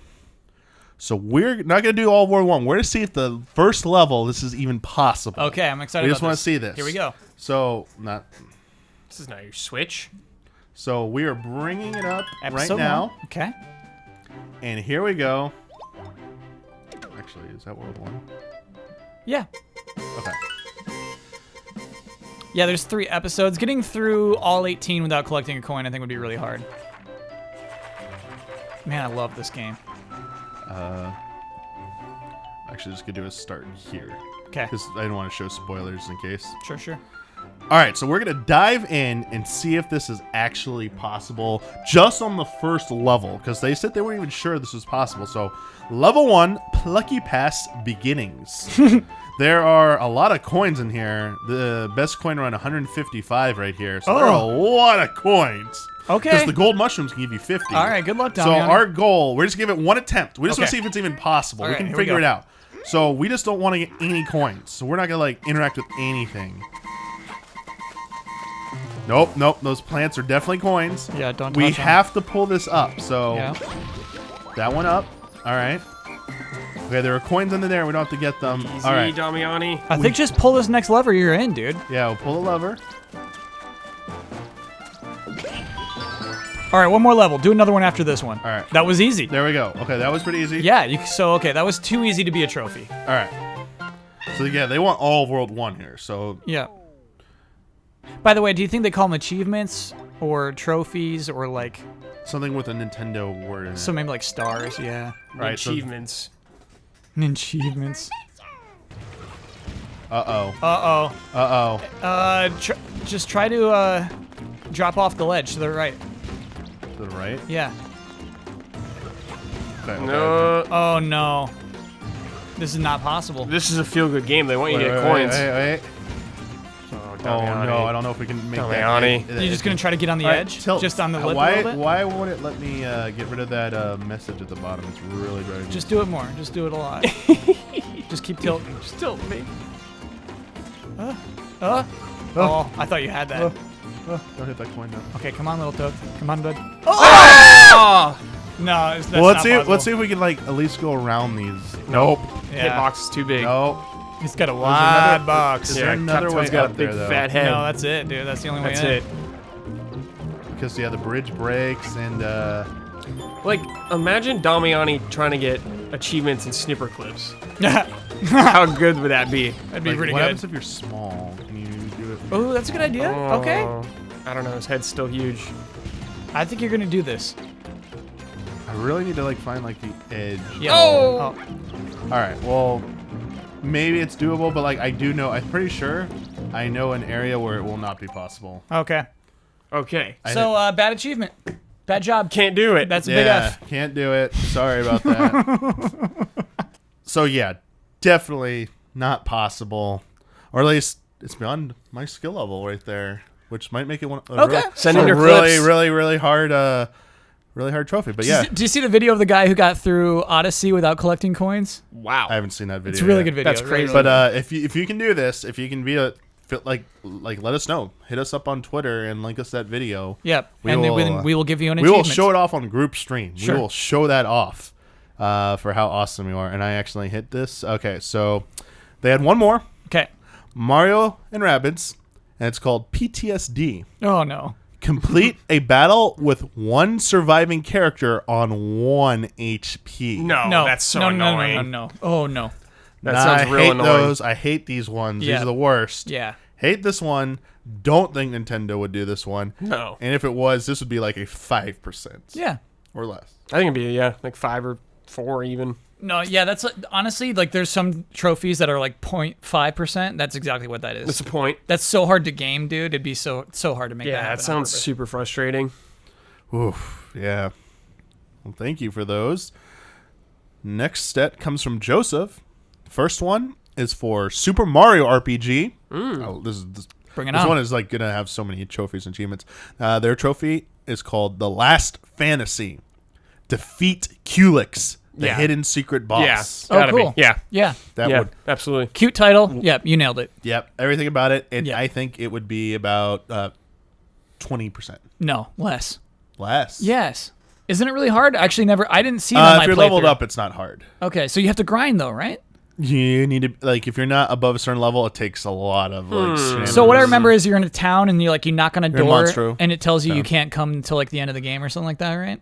So we're not going to do all World 1. We're going to see if the first level, this is even possible. Okay, I'm excited. We just about want this. to see this. Here we go. So This is not your Switch. So we are bringing it up Episode right now. 1. Okay. And here we go. Actually, is that World 1? Yeah. Okay. Yeah, there's 3 episodes. Getting through all 18 without collecting a coin, I think, would be really hard. Man, I love this game. Actually, just going to do a start here. Okay. Because I didn't want to show spoilers in case. Sure. All right, so we're going to dive in and see if this is actually possible just on the first level. Because they said they weren't even sure this was possible. So, level 1, Plucky Pass Beginnings. There are a lot of coins in here. The best coin around 155 right here. So there are a lot of coins. Okay. Because the gold mushrooms can give you 50. All right, good luck, So Damiani. our goal, we're just give it one attempt. We just want Okay. to see if it's even possible. All We right, can here we figure go. it out. So we just don't want to get any coins. So we're not gonna like interact with anything. Nope. Those plants are definitely coins. Yeah, don't We touch 'em. have to pull this up. So Yeah. that one up. All right. Okay, there are coins under there. We don't have to get them. Easy, All right. Damiani. I think just pull this next lever you're in, dude. Yeah, we'll pull the lever. All right, one more level. Do another one after this one. All right. That was easy. There we go. Okay, that was pretty easy. Yeah, okay, that was too easy to be a trophy. All right. So yeah, they want all of World 1 here. So Yeah. By the way, do you think they call them achievements or trophies or like something with a Nintendo word in it. so maybe like stars? Yeah. Right, so- Achievements. Achievements. Uh-oh. Just try to drop off the ledge to the right. To the right? Yeah. Okay. No. Oh no. This is not possible. This is a feel-good game. They want you to get Wait, coins. wait. Oh, Oh Damiani. no, I don't know if we can make Damiani. that. You're just gonna try to get on the All right, edge, tilt. just on the lip a why, little bit. Why won't it let me get rid of that message at the bottom? It's really driving me. Just do it more. Just do it a lot. Just keep tilting. Just tilt me. Oh, I thought you had that. Don't hit that coin now. Okay, come on, little toad. Come on, bud. Oh! No, that's Well, let's not see. possible. Let's see if we can like at least go around these. Nope. Yeah. Hitbox is too big. No. He's got a another- wide box. Is there another Captain's way got up a big there, though? fat head. No, that's it, dude. That's the only way That's in. it. Because yeah, the bridge breaks and Like, imagine Damiani trying to get achievements in snipper clips. That'd How good would that be? be like, pretty what good. happens if you're small? Can you do it? Oh, that's a good idea. Okay. Oh, I don't know. His head's still huge. I think you're gonna do this. I really need to like find like the edge. Yeah. Oh! All right. Well, maybe it's doable, but like I do know. I'm pretty sure I know an area where it will not be possible. Okay. Okay. So bad achievement. Bad job. Can't do it. That's a big Yeah, F. can't do it. Sorry about that. So yeah, definitely not possible, or at least it's beyond my skill level right there, which might make it one. Okay. Send in your really, clips. really hard trophy. But yeah, Do you see the video of the guy who got through Odyssey without collecting coins? Wow. I haven't seen that video. It's a really yet. good video. That's crazy. But if you can do this, if you can be like let us know. Hit us up on Twitter and link us that video. Yep. We And will, then we will give you an We achievement. will show it off on group stream. Sure. We will show that off for how awesome you are. And I actually hit this. Okay, so they had one more, Okay. Mario and Rabbids, and it's called PTSD. Oh, no. Complete a battle with one surviving character on 1 HP. No. That's so no, annoying. No. Oh, no. That Nah, sounds I real hate annoying. those. I hate these ones. Yeah. These are the worst. Yeah. Hate this one. Don't think Nintendo would do this one. No. And if it was, this would be like a 5% Yeah. or less. I think it'd be, like 5 or 4 even. No, yeah, that's honestly, like, there's some trophies that are like 0.5%. That's exactly what that is. That's the point. That's so hard to game, dude. It'd be so hard to make that Yeah, happen. that sounds super frustrating. Oof. Yeah. Well, thank you for those. Next set comes from Joseph. First one is for Super Mario RPG. Oh, this Bring it this on. one is like gonna have so many trophies and achievements. Their trophy is called The Last Fantasy. Defeat Culex, the Yeah. hidden secret boss. Oh, Gotta cool. be. Yeah. Yeah. That yeah, would. absolutely. Cute title. Yep, you nailed it. Yep. Everything about it. And Yeah. I think it would be about 20% No, less. less. Yes. Isn't it really hard? Actually, I didn't see that in my If you're leveled playthrough. up, it's not hard. Okay, so you have to grind though, right? You need to, like, if you're not above a certain level, it takes a lot of like. So what I remember is you're in a town and you knock on a in door Monstro and it tells you you town. can't come until like the end of the game or something like that, right?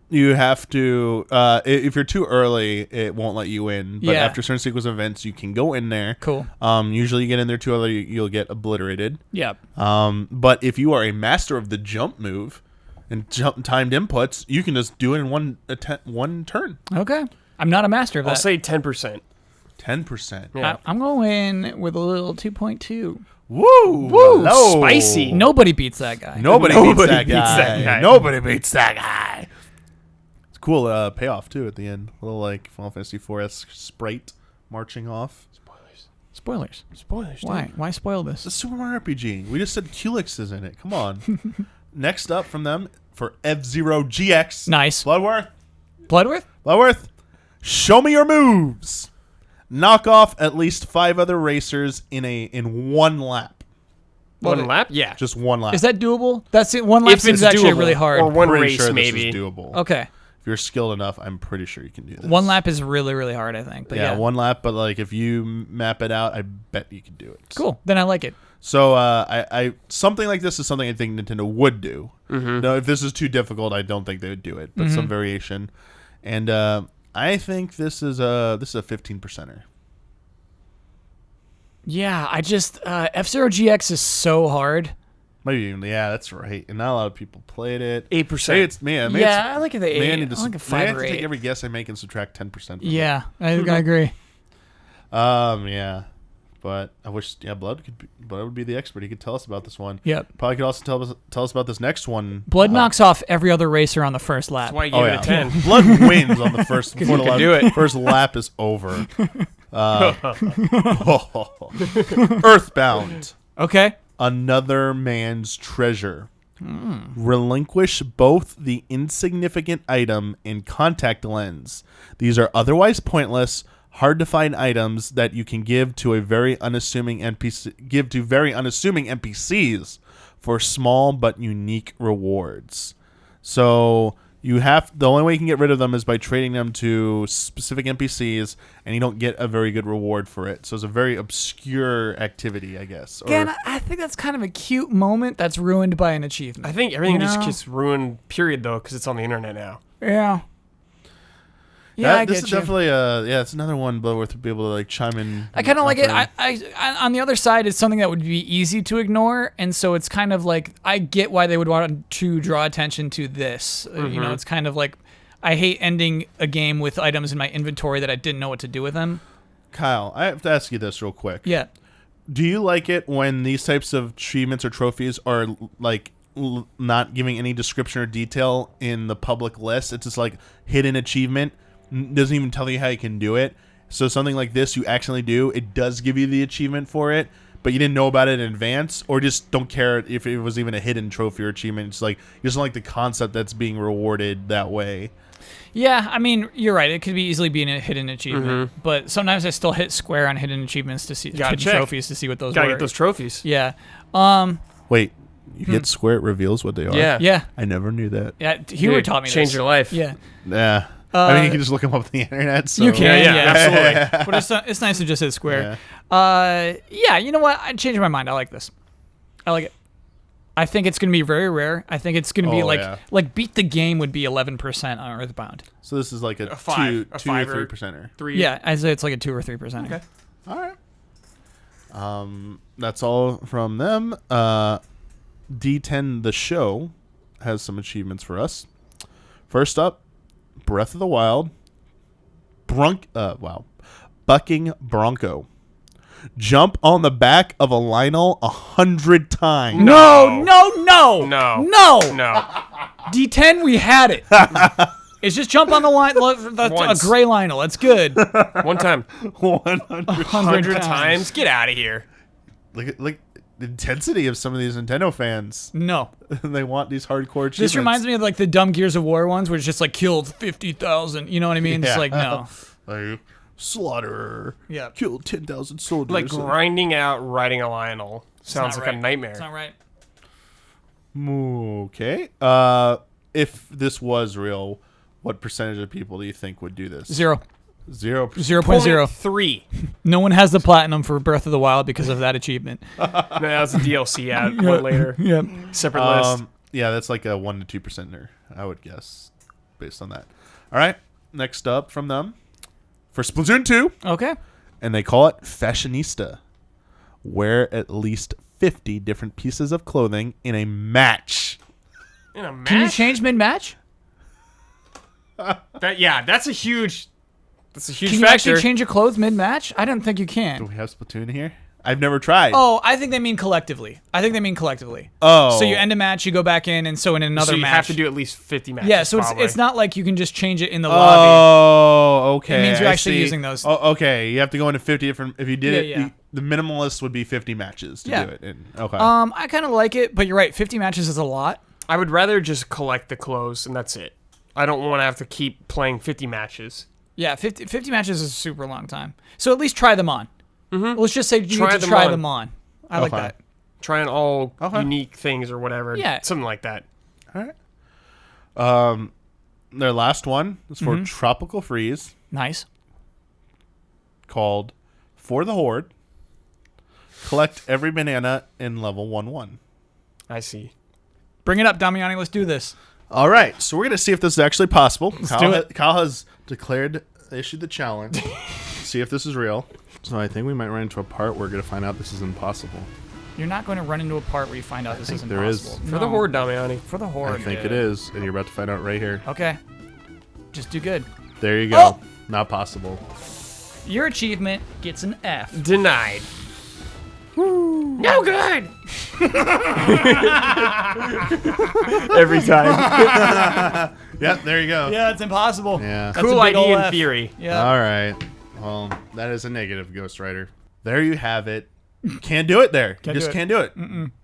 You have to. If you're too early, it won't let you in. But Yeah. after a certain sequence of events, you can go in there. Cool. Usually, you get in there too early, you'll get obliterated. Yep. But if you are a master of the jump move and jump timed inputs, you can just do it in one turn. Okay. I'm not a master of that. I'll say 10%. 10%. Yeah. I'm going with a little 2.2. Woo! Woo! Spicy. Nobody beats that guy. Nobody beats that beats that guy. guy. Nobody beats that guy. It's cool payoff too at the end. A little like Final Fantasy IV-esque sprite marching off. Spoilers. Spoilers. dude. Why? Why spoil this? The Super Mario RPG. We just said Culex is in it. Come on. Next up from them for F-Zero GX. Nice. Bloodworth. Bloodworth? Show me your moves. Knock off at least 5 other racers in one lap. One lap? Yeah. Just one lap. Is that doable? That's it. One lap If seems it's actually doable, really hard. or one pretty race, sure maybe. This is doable. Okay. If you're skilled enough, I'm pretty sure you can do this. One lap is really, really hard, I think. But yeah. one lap, but like if you map it out, I bet you can do it. Cool. Then I like it. So I something like this is something I think Nintendo would do. Now, if this is too difficult, I don't think they would do it, but some variation. And I think this is a 15%er. Yeah, I just F-Zero GX is so hard. Maybe even, yeah, that's right. And not a lot of people played it. 8%. Maybe it's man. Maybe Yeah, I like it. The Maybe I 8. need to, I like a maybe I 5 have or to take 8. every guess I make and subtract 10%. From Yeah, I agree. Yeah. But I wish, Blood would be the expert. He could tell us about this one. Yep. Probably could also tell us about this next one. Blood knocks off every other racer on the first lap. That's why you give it a 10. Blood wins on the first before the can do it. first lap is over. Earthbound. Okay. Another man's treasure. Relinquish both the insignificant item and contact lens. These are otherwise pointless, hard to find items that you can give to very unassuming NPCs for small but unique rewards. So the only way you can get rid of them is by trading them to specific NPCs, and you don't get a very good reward for it. So it's a very obscure activity, I guess. Again, I think that's kind of a cute moment that's ruined by an achievement. I think everything You just know? gets ruined, period, though, because it's on the internet now. Yeah. Yeah, I this get is you. definitely it's another one, but worth to be able to like chime in. I kind of like it. offer- I on the other side, it's something that would be easy to ignore, and so it's kind of like I get why they would want to draw attention to this. You know, it's kind of like I hate ending a game with items in my inventory that I didn't know what to do with them. Kyle, I have to ask you this real quick. Yeah. Do you like it when these types of achievements or trophies are like not giving any description or detail in the public list. It's just like hidden achievement. Doesn't even tell you how you can do it. So something like this, you accidentally do. It does give you the achievement for it, but you didn't know about it in advance, or just don't care if it was even a hidden trophy or achievement. It's like you just don't like the concept that's being rewarded that way. Yeah, I mean, you're right. It could be easily be a hidden achievement, but sometimes I still hit square on hidden achievements to see hidden trophies to see what those Gotta were. get those trophies. Yeah. Wait, you hit square, it reveals what they are? Yeah. Yeah. I never knew that. Yeah. Hubert taught me this. Change your life. Yeah. Yeah. I mean, you can just look them up on the internet. So. You can, Yeah, absolutely. But it's nice to just hit square. Yeah, you know what? I changed my mind. I like this. I like it. I think it's going to be very rare. I think it's going to be like beat the game would be 11% on Earthbound. So this is like a 2 5 or or 3%er. 3. Yeah, I'd say it's like a 2 or 3%. Okay. All right. That's all from them. D10 The Show has some achievements for us. First up, Breath of the Wild. Bucking Bronco. Jump on the back of a Lynel 100 times. No. D10, we had it. It's just jump on the line. A gray Lionel. That's good. One time. 100 times. Get out of here. Look at the intensity of some of these Nintendo fans. No. They want these hardcore achievements. This reminds me of like the dumb Gears of War ones where it's just like killed 50,000. You know what I mean? It's like, no. Like, slaughterer. Yeah. Killed 10,000 soldiers. Like grinding out riding a Lionel. Sounds like a nightmare. It's not right. Okay. If this was real, what percentage of people do you think would do this? 0. 0%. 0.0. 3. No one has the platinum for Breath of the Wild because of that achievement. No, that was a DLC out one later. Yeah. Separate list. Yeah, that's like a 1 to 2%er, I would guess, based on that. All right. Next up from them, for Splatoon 2. Okay. And they call it Fashionista. Wear at least 50 different pieces of clothing in a match. In a match? Can you change mid-match? That's a huge factor. Can you actually change your clothes mid-match? I don't think you Do can. we have Splatoon here? I've never tried. Oh, I think they mean collectively. Oh. So you end a match, you go back in, and so in another So you match. have to do at least 50 matches. Yeah, so probably. it's not like you can just change it in the lobby. Oh, okay. It means you're I actually see. using those. Oh, okay. You have to go into 50 different. If you did Yeah. the minimalist would be 50 matches to do it. Okay. I kind of like it, but you're right. 50 matches is a lot. I would rather just collect the clothes and that's it. I don't want to have to keep playing 50 matches. Yeah, 50 matches is a super long time. So at least try them on. Mm-hmm. Let's just say you get to try them on. I like that. Trying all unique things or whatever. Yeah. Something like that. All right. Their last one is for Tropical Freeze, Nice. called For the Horde. Collect every banana in level 1-1. I see. Bring it up, Damiani. Let's do this. All right, so we're gonna see if this is actually possible. do it. Kyle has issued the challenge. See if this is real. So I think we might run into a part where we're gonna find out this is impossible. You're not going to run into a part where you find out this isn't there is. possible. For the Horde, Damiani. For the Horde. I think it is, and you're about to find out right here. Okay. Just do good. There you go. Oh! Not possible. Your achievement gets an F. Denied. No good. Every time. Yeah, there you go. Yeah, it's impossible. Yeah. That's Cool a big ol' idea in F. theory. Yeah. All right. Well, that is a negative, Ghost Rider. There you have it. Can't do it there. You just can't do it.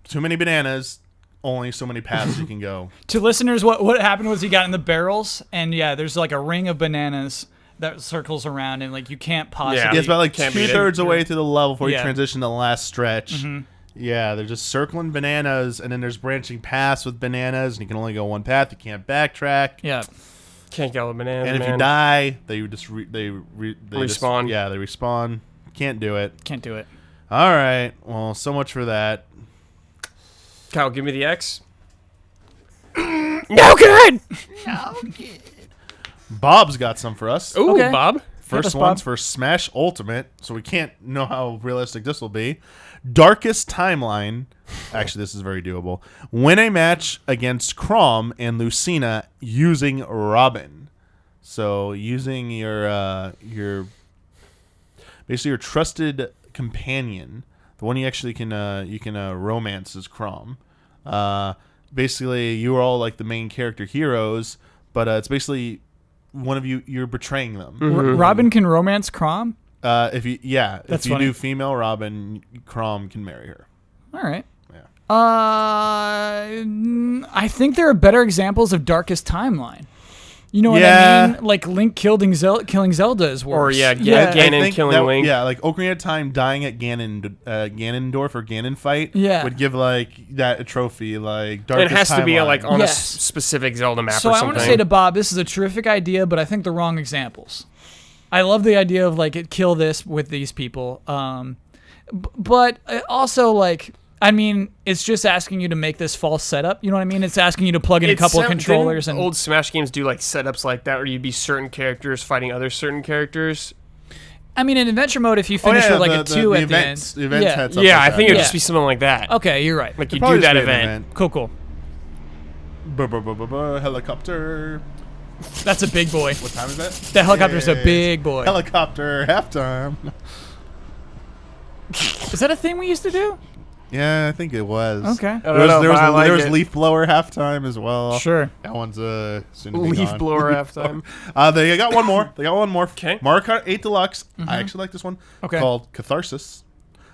Too many bananas. Only so many paths you can go. To listeners, what happened was he got in the barrels, and yeah, there's like a ring of bananas that circles around, and like you can't possibly. Yeah. Yeah, it's about like Can't beat it. 2/3 away through the level before you Yeah. transition to the last stretch. Yeah, they're just circling bananas, and then there's branching paths with bananas, and you can only go one path. You can't backtrack. Yeah. Can't get all the bananas, And if you man. die, they just they Respawn. Just, yeah, they respawn. Can't do it. Can't do it. All right. Well, so much for that. Kyle, give me the X. No good. Bob's got some for us. Ooh, Okay. Bob. First us, one's Bob. for Smash Ultimate, so we can't know how realistic this will be. Darkest Timeline. Actually, this is very doable. Win a match against Chrom and Lucina using Robin. So using your basically your trusted companion, the one you actually can romance is Chrom. basically you are all like the main character heroes, but it's basically one of you're betraying them. Robin can romance Crom. If you That's if you funny. do female Robin, Crom can marry her. All right. Yeah. I think there are better examples of Darkest Timeline. You know what Yeah. I mean? Like Link killing Zelda is worse. Or I Ganon think killing that- Link. Yeah, like Ocarina of Time dying at Ganondorf or Ganon fight Yeah. would give like that a trophy. Like And Darkest it has to be Timeline. like on Yes. a specific Zelda map So or I something. want to say to Bob, this is a terrific idea, but I think the wrong examples. I love the idea of like kill this with these people, but also like I mean, it's just asking you to make this false setup. You know what I mean? It's asking you to plug in a couple of controllers didn't and old Smash games do like setups like that, where you'd be certain characters fighting other certain characters. I mean, in adventure mode, if you finish with like a 2 at events, the end, the events yeah. had stuff Yeah, like I that. think it'd Yeah. just be something like that. Okay, you're right. Like you Probably do that just be an event. Cool. Helicopter. That's a big boy. What time is that? The helicopter's a Yes. big boy. Helicopter halftime. Is that a thing we used to do? Yeah, I think it was. Okay. There was, there was, I like there was it. leaf blower halftime as well. Sure. That one's soon to be Leaf gone. blower halftime. They got one more. They got one more. 'Kay. Mario Kart 8 Deluxe. I actually like this one. Okay. Called Catharsis.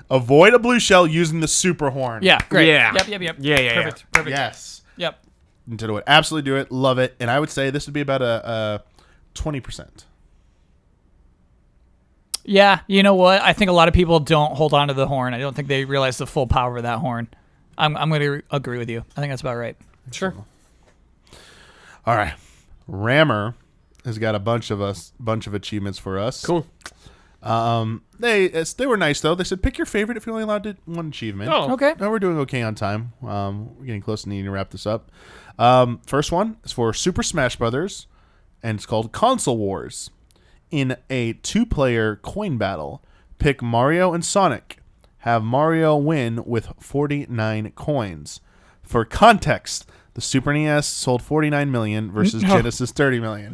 Avoid a blue shell using the super horn. Yeah, great. Yeah. Yep. Yeah. Perfect. Yes. Yep. Nintendo would absolutely do it. Love it. And I would say this would be about a 20%. Yeah, you know what? I think a lot of people don't hold on to the horn. I don't think they realize the full power of that horn. I'm going to agree with you. I think that's about right. Sure. All right. Rammer has got a bunch of achievements for us. Cool. They were nice though. They said pick your favorite if you're only allowed to one achievement. Oh. Okay. No, we're doing okay on time. We're getting close to needing to wrap this up. First one is for Super Smash Brothers, and it's called Console Wars. In a 2-player coin battle, pick Mario and Sonic. Have Mario win with 49 coins. For context, the Super NES sold 49 million versus Genesis 30 million.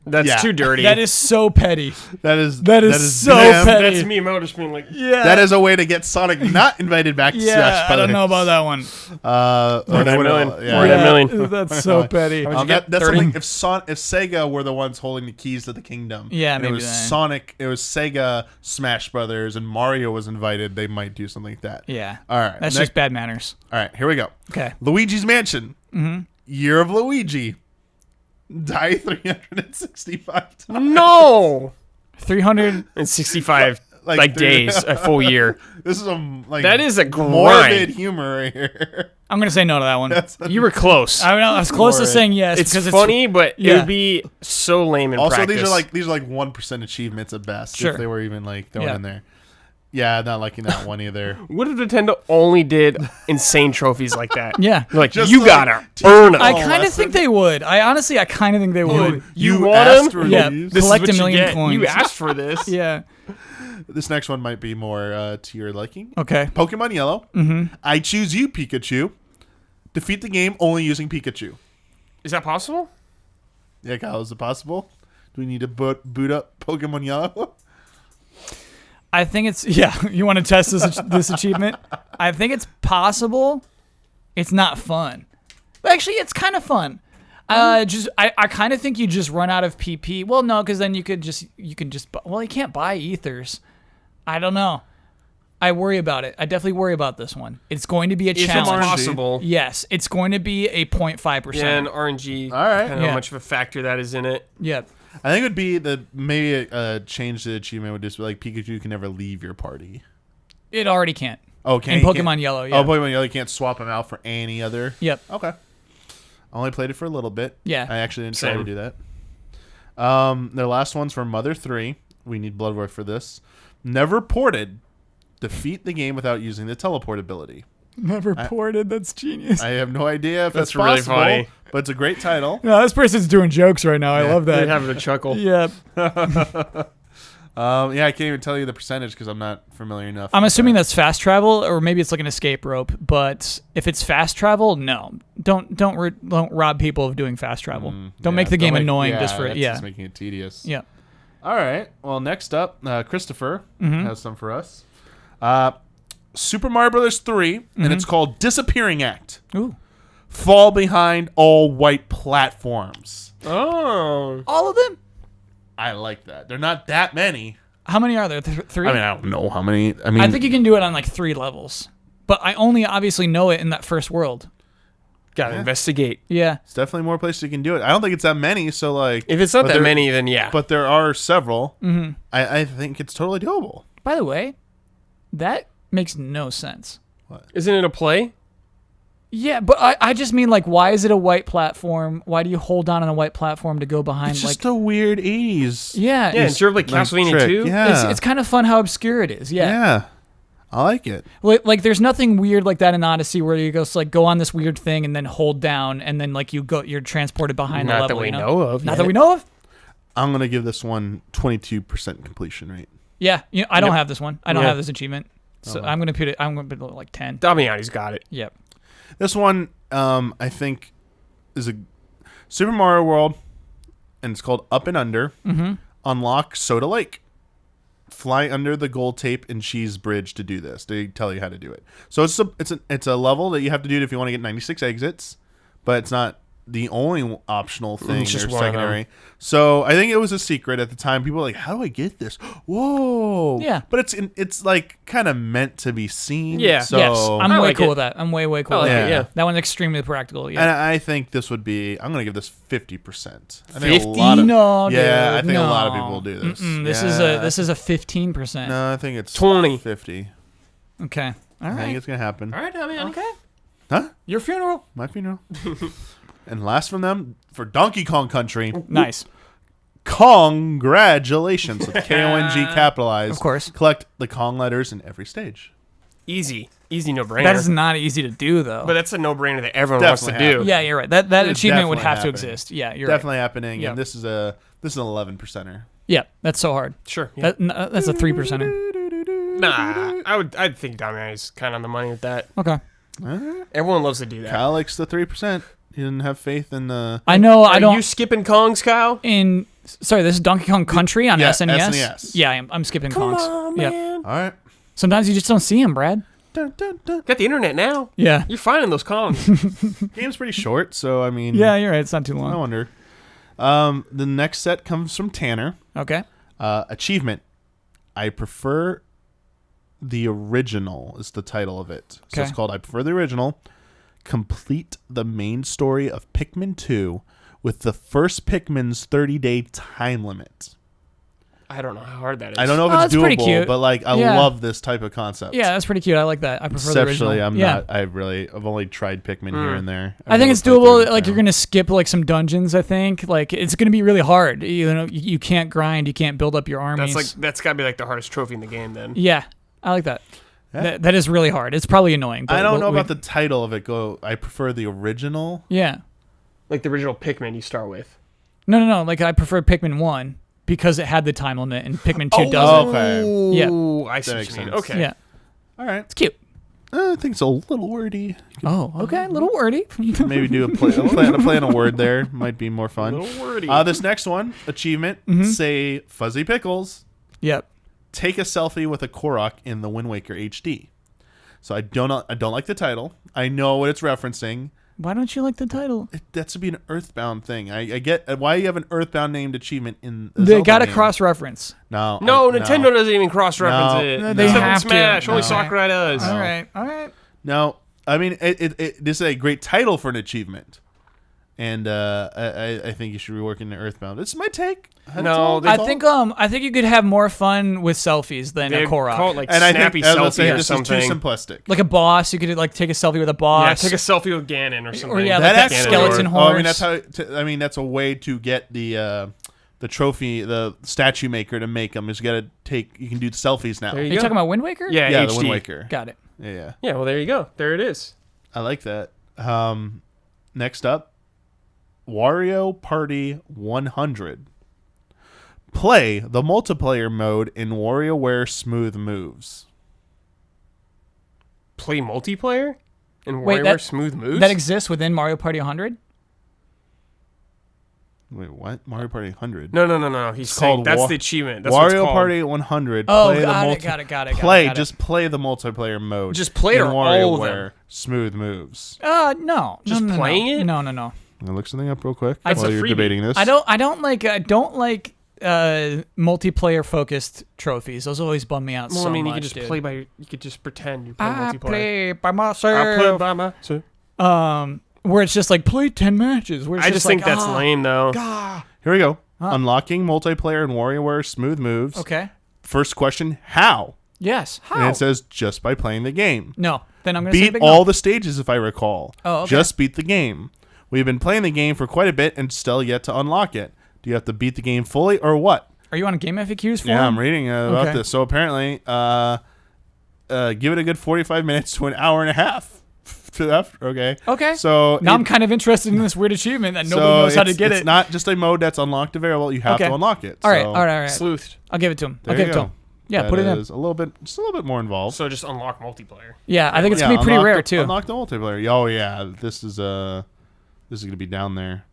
That's Yeah. too dirty. that is so petty. That is so damn- petty. That's me, Mo, just being like, Yeah. That is a way to get Sonic not invited back to Smash Yeah, I Brothers. don't know about that one. 49 million. Yeah. 49 million. That's so petty. How'd you get That's 30? something. If Sega were the ones holding the keys to the kingdom, Yeah, and maybe it was that. Sonic, it was Sega, Smash Brothers, and Mario was invited, they might do something like that. Yeah. All right. That's next- just bad manners. All right. Here we go. Okay. Luigi's Mansion. Year of Luigi. Die 365 times. no. 300. And 65 Like like three- days, a full year. This is That is a morbid grind. humor right here. I'm going to say no to that one. You were close. I was close to Morbid. saying yes. It's because funny, but it yeah. would be so lame in Also, practice. these are like 1% achievements at best. Sure. If they were even like thrown Yeah. in there. Yeah, not liking that one either. What if Nintendo only did insane trophies like that? Yeah. Like, Just you like gotta teach earn them them. I Oh, kind of lesson. think they would. I kind of think they would. You You want asked them? for Yeah. these. This is Collect what a you million get. coins. You asked for this. Yeah. This next one might be more to your liking. Okay. Pokemon Yellow. I choose you, Pikachu. Defeat the game only using Pikachu. Is that possible? Yeah, Kyle, is it possible? Do we need to boot up Pokemon Yellow? I think it's You want to test this achievement? I think it's possible. It's not fun. But actually, it's kind of fun. I kind of think you just run out of PP. Well, no, because then you can just you can't buy ethers. I don't know. I worry about it. I definitely worry about this one. It's going to be a If it's challenge. possible. Yes, it's going to be a 0.5%. Yeah, and RNG. All right. Kind of Yeah. how much of a factor that is in it. Yep. I think it would be maybe a change to the achievement would just be like Pikachu can never leave your party. It already can't. Oh, can In he Pokemon can't- Yellow, yeah. Oh, Pokemon Yellow, you can't swap them out for any other. Yep. Okay. I only played it for a little bit. Yeah. I actually didn't try to Same. do that. Their last one's for Mother 3. We need Bloodworth for this. Never ported. Defeat the game without using the teleport ability. Never ported. That's genius. I have no idea if That's that's really possible, funny. but it's a great title. No, this person's doing jokes right now. I love They're that. having a chuckle. Yep. Yeah, I can't even tell you the percentage because I'm not familiar enough. I'm with assuming that. that's fast travel, or maybe it's like an escape rope. But if it's fast travel, no, don't rob people of doing fast travel. Don't make the game annoying just for it. that's Yeah, just making it tedious. yeah. All right. Well, next up, Christopher has some for us. Super Mario Brothers 3, and it's called Disappearing Act. Ooh, fall behind all white platforms. Oh. All of them? I like that. They're not that many. How many are there? Three? I mean, I don't know how many. I mean, I think you can do it on like 3 levels. But I only obviously know it in that first world. Gotta investigate. Yeah. it's definitely more places you can do it. I don't think it's that many. So like, If it's not but that there- many, then yeah. but there are several. Mm-hmm. I think it's totally doable. By the way, that makes no sense. Isn't it a play? Yeah, but I just mean, like, why is it a white platform? Why do you hold down on a white platform to go behind, It's like... just a weird 80s. Yeah. Yeah, instead of like Castlevania trick. 2. Yeah. It's kind of fun how obscure it is. Yeah. Yeah. I like it. Like, there's nothing weird like that in Odyssey where you go on this weird thing and then hold down and then, like, you're transported behind the Not level. that we you know of. Not yet. that we know of? I'm going to give this one 22% completion rate. Yeah. I don't Yep. have this one. I don't Yeah. have this achievement. So I'm going to put it like 10. Damiani's got it. Yep. This one, I think, is a Super Mario World, and it's called Up and Under. Mm-hmm. Unlock Soda Lake. Fly under the gold tape and cheese bridge to do this. They tell you how to do it. So it's a level that you have to do if you want to get 96 exits, but it's not the only optional thing It's just or one of them. secondary. So I think it was a secret at the time. People were like, "How do I get this?" Whoa! Yeah. but it's like kind of meant to be seen. Yeah. So Yes. I'm I way like cool it. with that. I'm way cool I with like that. it, yeah. That one's extremely practical. Yeah. And I think this would be. I'm going to give this 50%. I think 50? a lot of, No, yeah, dude, I think a lot of no. people will do this. This is a 15%. No, I think it's 20. 50. Okay. All I think right. it's going to happen. All right, Damiani. Okay. Huh? Your funeral. My funeral. And last from them for Donkey Kong Country. Nice. Congratulations with K-O-N-G capitalized. Of course. Collect the Kong letters in every stage. Easy no-brainer. That is not easy to do, though. But that's a no-brainer that everyone Definitely wants to do. happen. yeah, you're right. That It's achievement would definitely have happening. to exist. Yeah, you're Definitely right. happening. Yep. And this is an 11%er. Yeah, that's so hard. Sure. Yeah. That's a 3%er. Nah, I'd think Damiani's kind of on the money with that. Okay. Everyone loves to do that. Kyle likes the 3%. He didn't have faith in the. I know. Are I don't. you skipping Kongs, Kyle? Sorry, this is Donkey Kong Country on Yeah, SNES. SNES. Yeah, I'm skipping Come Kongs. on, Yep. man. All right. Sometimes you just don't see him, Brad. Dun, dun, dun. Got the internet now. Yeah. You're finding those Kongs. Game's pretty short, so I mean. Yeah, you're right. It's not too I long. wonder. The next set comes from Tanner. Okay. Achievement. I prefer the original is the title of it. So Okay. it's called I prefer the original. Complete the main story of Pikmin 2 with the first Pikmin's 30-day time limit. I don't know how hard that is. I don't know if Oh, it's that's pretty doable, cute. but like I Yeah. love this type of concept. Yeah, that's pretty cute. I like that. I prefer the original. Conceptually, I'm yeah. not. I've only tried Pikmin here and there. I think it's doable. Like you're gonna skip like some dungeons. I think like it's gonna be really hard. You know, you can't grind. You can't build up your armies. That's got to be like the hardest trophy in the game then. Yeah, I like that. Yeah. That is really hard. It's probably annoying. But I don't know about the title of it. I prefer the original. Yeah. Like the original Pikmin you start with. No. Like I prefer Pikmin 1 because it had the time limit, and Pikmin 2 doesn't. Okay. Yeah. Ooh, I see That what makes you mean. sense. Okay. Yeah. All right. It's cute. I think it's a little wordy. Oh, okay. A little wordy. Maybe do a play on a word there. Might be more A fun. little wordy. This next one, achievement, say Fuzzy Pickles. Yep. Take a selfie with a Korok in the Wind Waker HD. So I don't like the title. I know what it's referencing. Why don't you like the title? That should be an Earthbound thing. I get why you have an Earthbound named achievement in. A They Zelda got to game. cross-reference. No, Nintendo doesn't even cross-reference No. it. No, they Except in have to. Smash. Only No. Sakurai does. All right. No, I mean this is a great title for an achievement, and I think you should be working the Earthbound. It's my take. That's No, all. they- I That's think all. I think you could have more fun with selfies than They a Korok. call it like And I snappy think I was gonna selfie say or this something. is too simplistic. Like a boss, you could like take a selfie with a Yeah, boss. take a selfie with Ganon or something. yeah, that like that actually, skeleton Oh, I mean horse. that's how. I mean that's a way to get the trophy, the statue maker to make them. Is you got to take. You can do selfies now. There Are you you go. talking about Wind Waker? Yeah, Yeah, HD. the Wind Waker. Got it. Yeah, Yeah, well, there you go. There it is. I like that. Next up, Wario Party 100. Play the multiplayer mode in WarioWare Smooth Moves. Play multiplayer and Wait, WarioWare that- Smooth Moves? That exists within Mario Party 100? Wait, what? Mario Party 100. No. He's saying called that's Wa- the achievement. That's what it's Wario called. Party 100. Oh, play got it. Play just play the multiplayer mode. Just play it in or all of them? WarioWare Smooth moves. No. Just no, playing it? No. I'll look something up real quick It's while a you're freebie. debating this. I don't like multiplayer focused trophies. Those always bum me out Well, so I mean, much. you could just dude. play by. You could just pretend you're playing I multiplayer. play by I myself. play by myself. Where it's just like play 10 matches. Where it's I just think that's lame, though. Here we go. Unlocking multiplayer in WarioWare Smooth Moves. Okay. First question, how? Yes. How? And it says just by playing the game. No. Then I'm gonna say Beat big all no. the stages if I recall. Oh, okay. Just beat the game. We've been playing the game for quite a bit and still yet to unlock it. Do you have to beat the game fully or what? Are you on Game FAQs for Yeah, him? I'm reading about Okay. this. So apparently, give it a good 45 minutes to an hour and a half. Okay. Okay. So Now I'm kind of interested in this weird achievement that nobody so knows how to get it's it. not just a mode that's unlocked a variable. You have Okay. to unlock it. All right. So Sleuthed. I'll give it to him. there I'll give you it to go. him. Yeah, That put it in. is just a little bit more involved. So just unlock multiplayer. Yeah, I think it's Yeah, gonna be pretty unlock rare the, too. Unlock the multiplayer. Oh yeah, this is gonna be down there.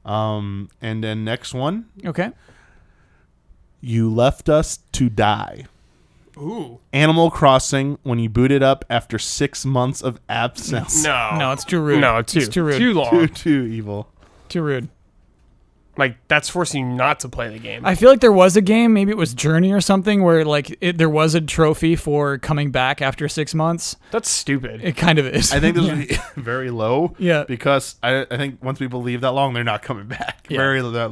And then next one, Okay. you left us to die. Ooh. Animal Crossing when you boot it up after 6 months of absence. No, it's too rude. No, It's too rude. Too long. Too evil. Too rude. Like, that's forcing you not to play the game. I feel like there was a game, maybe it was Journey or something, where like there was a trophy for coming back after 6 months. That's stupid. It kind of is. I think this would be very low. Yeah. Because I think once people leave that long, they're not coming back. Yeah.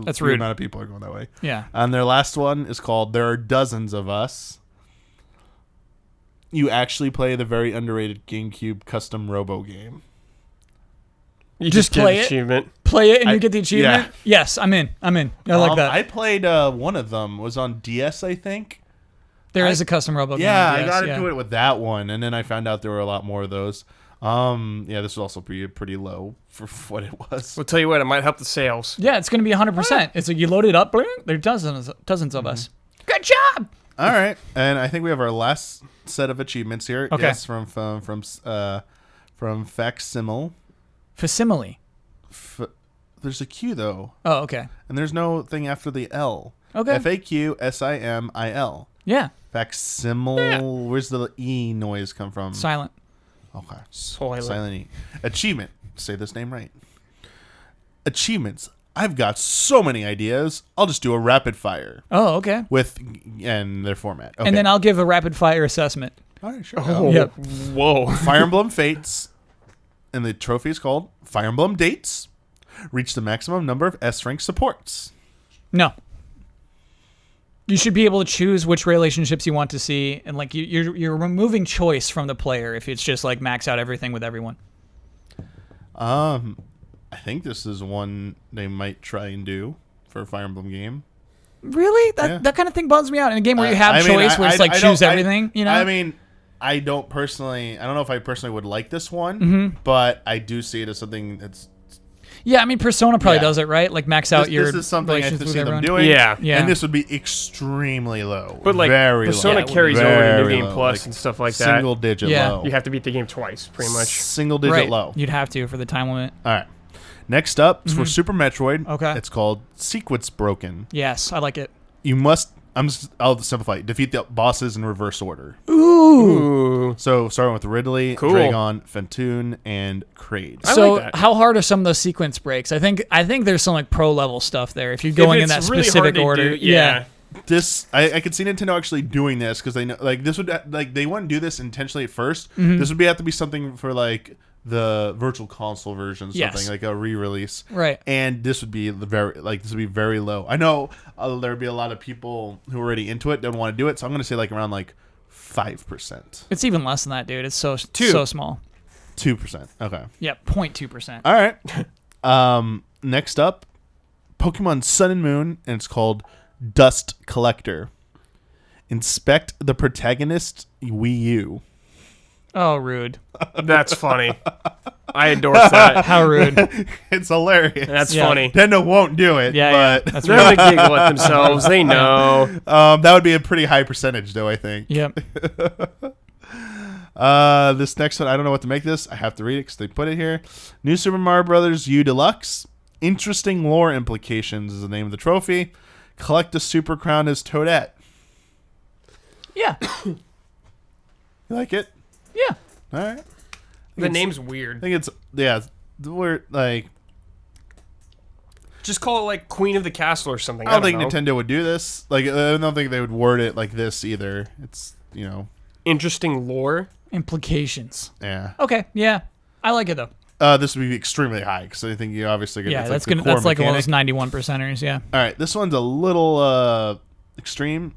That's rude. The amount of people are going that way. Yeah. And their last one is called There Are Dozens of Us. You actually play the very underrated GameCube custom Robo game. You Just get play an it? achievement. Play it and I- you get the achievement? yeah. Yes, I'm in. I like that. I played one of them. It was on DS, I think. There is a custom Robo game. Yeah, I yes, got yeah. into it with that one, and then I found out there were a lot more of those. Yeah, this was also pretty low for what it was. We'll tell you what, it might help the sales. Yeah, it's going to be 100%. It's like you load it up, bling, there are dozens of Mm-hmm. us. Good job. All right, and I think we have our last set of achievements here. Okay. Yes, from Facsimile. Facsimile. There's a Q though, Oh, okay. and there's no thing after the L. Okay. FAQSIMIL. Yeah. Facsimile. Where's the E noise come from? Silent. Okay. Silent. Silent E. Achievement. Say this name right. Achievements. I've got so many ideas. I'll just do a rapid fire Oh, okay. with and their format. Okay. And then I'll give a rapid fire assessment. All right, sure. Oh, Yep. whoa. Fire Emblem Fates, and the trophy is called Fire Emblem Dates. Reach the maximum number of S rank supports. No. You should be able to choose which relationships you want to see, and like you're removing choice from the player if it's just like max out everything with everyone. I think this is one they might try and do for a Fire Emblem game. Really? Yeah. That kind of thing bums me out. In a game where you have I mean, choice, where it's like I choose don't- everything, you know? I mean, I don't know if I personally would like this one, Mm-hmm. but I do see it as something that's. Yeah, I mean, Persona probably Yeah. does it, right? Like max out your This is something I relationships see with them everyone. doing. Yeah. Yeah. And this would be extremely low. But, like, very Persona low. carries over to Very New Game low. Plus Like, and stuff like that. Single digit Yeah. low. You have to beat the game twice, pretty much. Single digit Right. low. You'd have to for the time limit. All right. Next up is for Super Metroid. Okay. It's called Sequence Broken. Yes, I like it. You must. I'll simplify it. Defeat the bosses in reverse order. Ooh. So starting with Ridley, Cool. Dragon, Fentoon, and Kraid. I So like that. how hard are some of those sequence breaks? I think there's some like pro level stuff there. If you're going in that really specific hard to order, do, yeah. This I could see Nintendo actually doing this because they know like this would like they wouldn't do this intentionally at 1st. Mm-hmm. This would have to be something for like the virtual console version, something Yes. like a re-release. Right. And this would be very low. I know there'd be a lot of people who are already into it don't want to do it, so I'm going to say like around like 5%, It's even less than that, dude. It's so small. 2%. Okay. Yeah, 0.2%. All right. Next up, Pokemon Sun and Moon, and it's called Dust Collector. Inspect the protagonist Wii U. Oh, rude. That's funny. I endorse that. How rude. It's hilarious. That's Yeah. funny. Nintendo won't do it, Yeah, but that's They're right. going to giggle at themselves. They know. that would be a pretty high percentage, though, I think. Yep. This next one, I don't know what to make this. I have to read it because they put it here. New Super Mario Brothers U Deluxe. Interesting lore implications is the name of the trophy. Collect a super crown as Toadette. Yeah. You like it? Yeah. All right. The name's weird. I think it's we're like. Just call it like Queen of the Castle or something. I don't think know. Nintendo would do this. Like, I don't think they would word it like this either. It's Interesting lore. Implications. yeah. Okay. Yeah. I like it though. This would be extremely high because I think you obviously Yeah, that's that's like like one of those 91%ers. Yeah. All right, this one's a little extreme.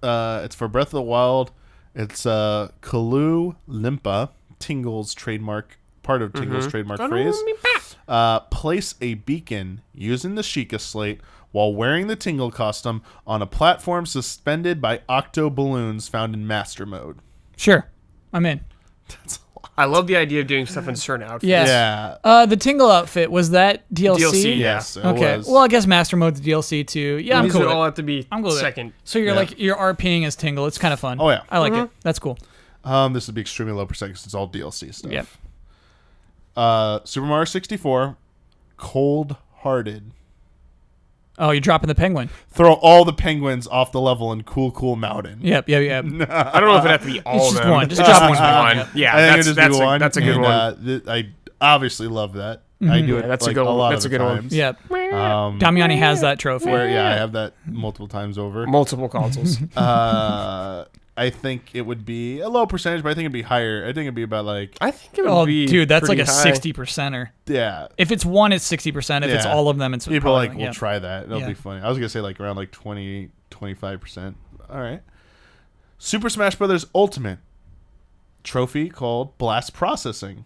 It's for Breath of the Wild. It's Kalu Limpa, Tingle's trademark, part of Tingle's trademark phrase. Place a beacon using the Sheikah slate while wearing the Tingle costume on a platform suspended by Octo balloons found in Master Mode. Sure. I'm in. I love the idea of doing stuff in certain outfits. Yeah. The Tingle outfit, was that DLC? DLC, yeah. Yes. It Okay. was. Well, I guess Master Mode's DLC too. Yeah, I'm These cool would with all it. have to be I'm cool with it. second. So you're Yeah. you're RPing as Tingle. It's kind of fun. Oh, yeah. I like it. That's cool. This would be extremely low percent because it's all DLC stuff. Yep. Super Mario 64, Cold Hearted. Oh, you're dropping the penguin. Throw all the penguins off the level in Cool Mountain. Yep. I don't know if it have to be all It's of just them. one. Just It's drop one. one. Yep. Yeah, I think that's a good one. I obviously love that. I do it. Yeah, that's a like, good a one. lot That's of a the good one. times. Yep. Um, Damiani has that trophy. where I have that multiple times over. Multiple consoles. I think it would be a low percentage, but I think it'd be higher. I think it'd be about like I think it would Oh, be dude, that's like pretty a high. 60%er. yeah. If it's one, it's 60%. If it's Yeah. all of them, it's People probably, like will try that. It'll Yeah. be funny. I was gonna say like around like 20-25%. All right. Super Smash Brothers Ultimate trophy called Blast Processing.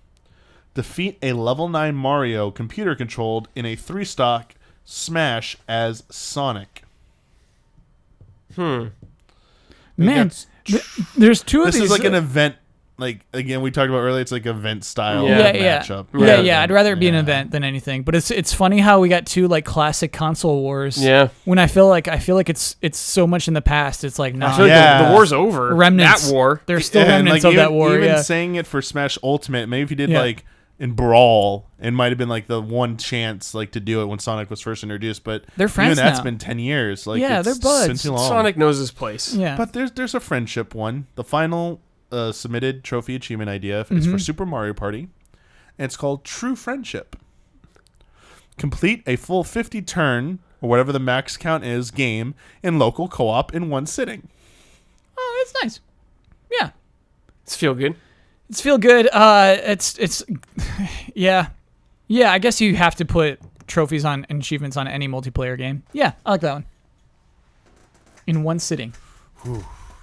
Defeat a level 9 Mario computer controlled in a 3-stock Smash as Sonic. Man, That's- there's two of This these. is like an event. Like again, we talked about earlier. It's like event style yeah. matchup. Yeah. I'd rather it be an event than anything. But it's funny how we got two like classic console wars. Yeah. When I feel like it's so much in the past. It's like I nah. feel like Yeah. the war's over. Remnants. That war. There's still And, remnants like, of even, that war. Even Yeah. saying it for Smash Ultimate, maybe if you did Yeah. like in Brawl, it might have been like the one chance like to do it when Sonic was first introduced. But They're friends even that's now. been 10 years. Like Yeah, it's they're buds. been too long. Sonic knows his place. Yeah. But there's a friendship one. The final submitted trophy achievement idea is Mm-hmm. for Super Mario Party, and it's called True Friendship. Complete a full 50 turn or whatever the max count is game in local co-op in one sitting. Oh, that's nice. Yeah. It's feel good. It's feel good. It's yeah. Yeah, I guess you have to put trophies on and achievements on any multiplayer game. Yeah, I like that one. In one sitting.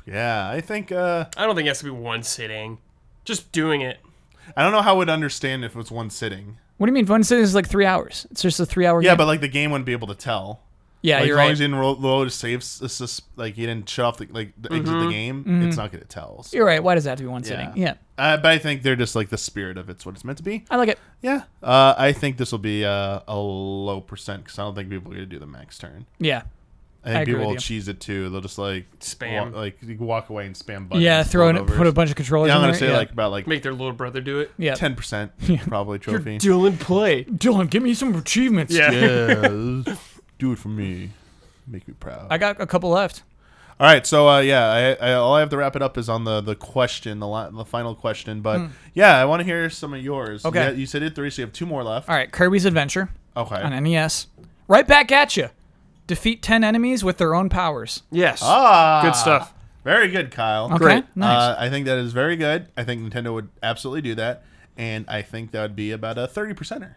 Yeah, I think I don't think it has to be one sitting. Just doing it. I don't know how I would understand if it was one sitting. What do you mean? One sitting is like 3 hours. It's just a 3-hour game. Yeah, but like the game wouldn't be able to tell. yeah, Like, you're as long right. as you didn't load a save, like you didn't shut off the exit the game, it's not going to tell. So. You're right. Why does that have to be one sitting? Yeah. But I think they're just like the spirit of it's what it's meant to be. I like it. Yeah. I think this will be a low percent because I don't think people are going to do the max turn. Yeah. I think I agree people will with cheese it too. They'll just like Spam. you can walk away and spam buttons. Yeah, throw in, load put a bunch of controllers Yeah, I'm in going to there. say yeah. like about like Make their little brother do it. yeah. 10% probably trophy. Dylan, play. Dylan, give me some achievements. Yeah. Yeah, do it for me. Make me proud. I got a couple left. All right, so I all I have to wrap it up is on the question, the final question. But yeah, I want to hear some of yours. Okay. Yeah, you said it 3, so you have 2 more left. All right, Kirby's Adventure Okay. on NES. Right back at you. Defeat 10 enemies with their own powers. Yes. Good stuff. Very good, Kyle. Okay, Great. nice. I think that is very good. I think Nintendo would absolutely do that, and I think that would be about a 30%er.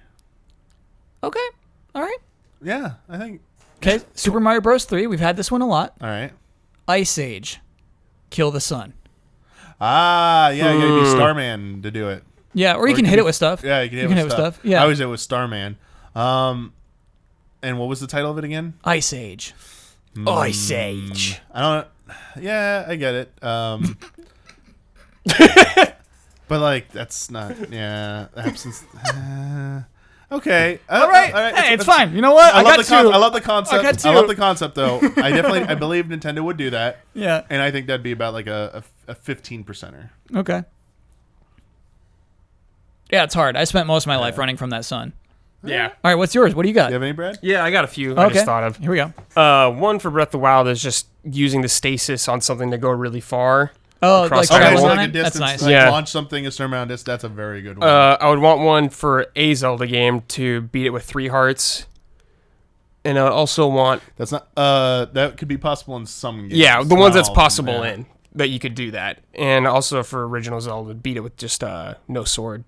Okay, all right. Yeah, I think. Okay, Super Mario Bros. 3. We've had this one a lot. All right. Ice Age. Kill the sun. Yeah, you gotta be Starman to do it. Yeah, or you can hit it with stuff. Yeah, you can hit it with stuff. Yeah. I always hit it with Starman. And what was the title of it again? Ice Age. Ice Age. I don't. Yeah, I get it. But like, that's not. Yeah, absence. Okay. All right. Hey, it's fine. You know what? I got love two. I love the concept. got I love two. the concept, though. I believe Nintendo would do that, Yeah. and I think that'd be about like a 15%er. Okay. Yeah, it's hard. I spent most of my life running from that sun. Yeah. All right, what's yours? What do you got? Do you have any, Brad? Yeah, I got a few I just thought of. Here we go. One for Breath of the Wild is just using the stasis on something to go really far. Oh, across like the Okay, traveling so level. on like a it? That's distance, nice. like Yeah. launch something a certain amount of distance. That's a very good one. I would want one for a Zelda game to beat it with 3 hearts. And I would also want... That's not. That could be possible in some games. Yeah, the ones Not that's all of them, possible yeah. in. That you could do that. And also for original Zelda, beat it with just no sword.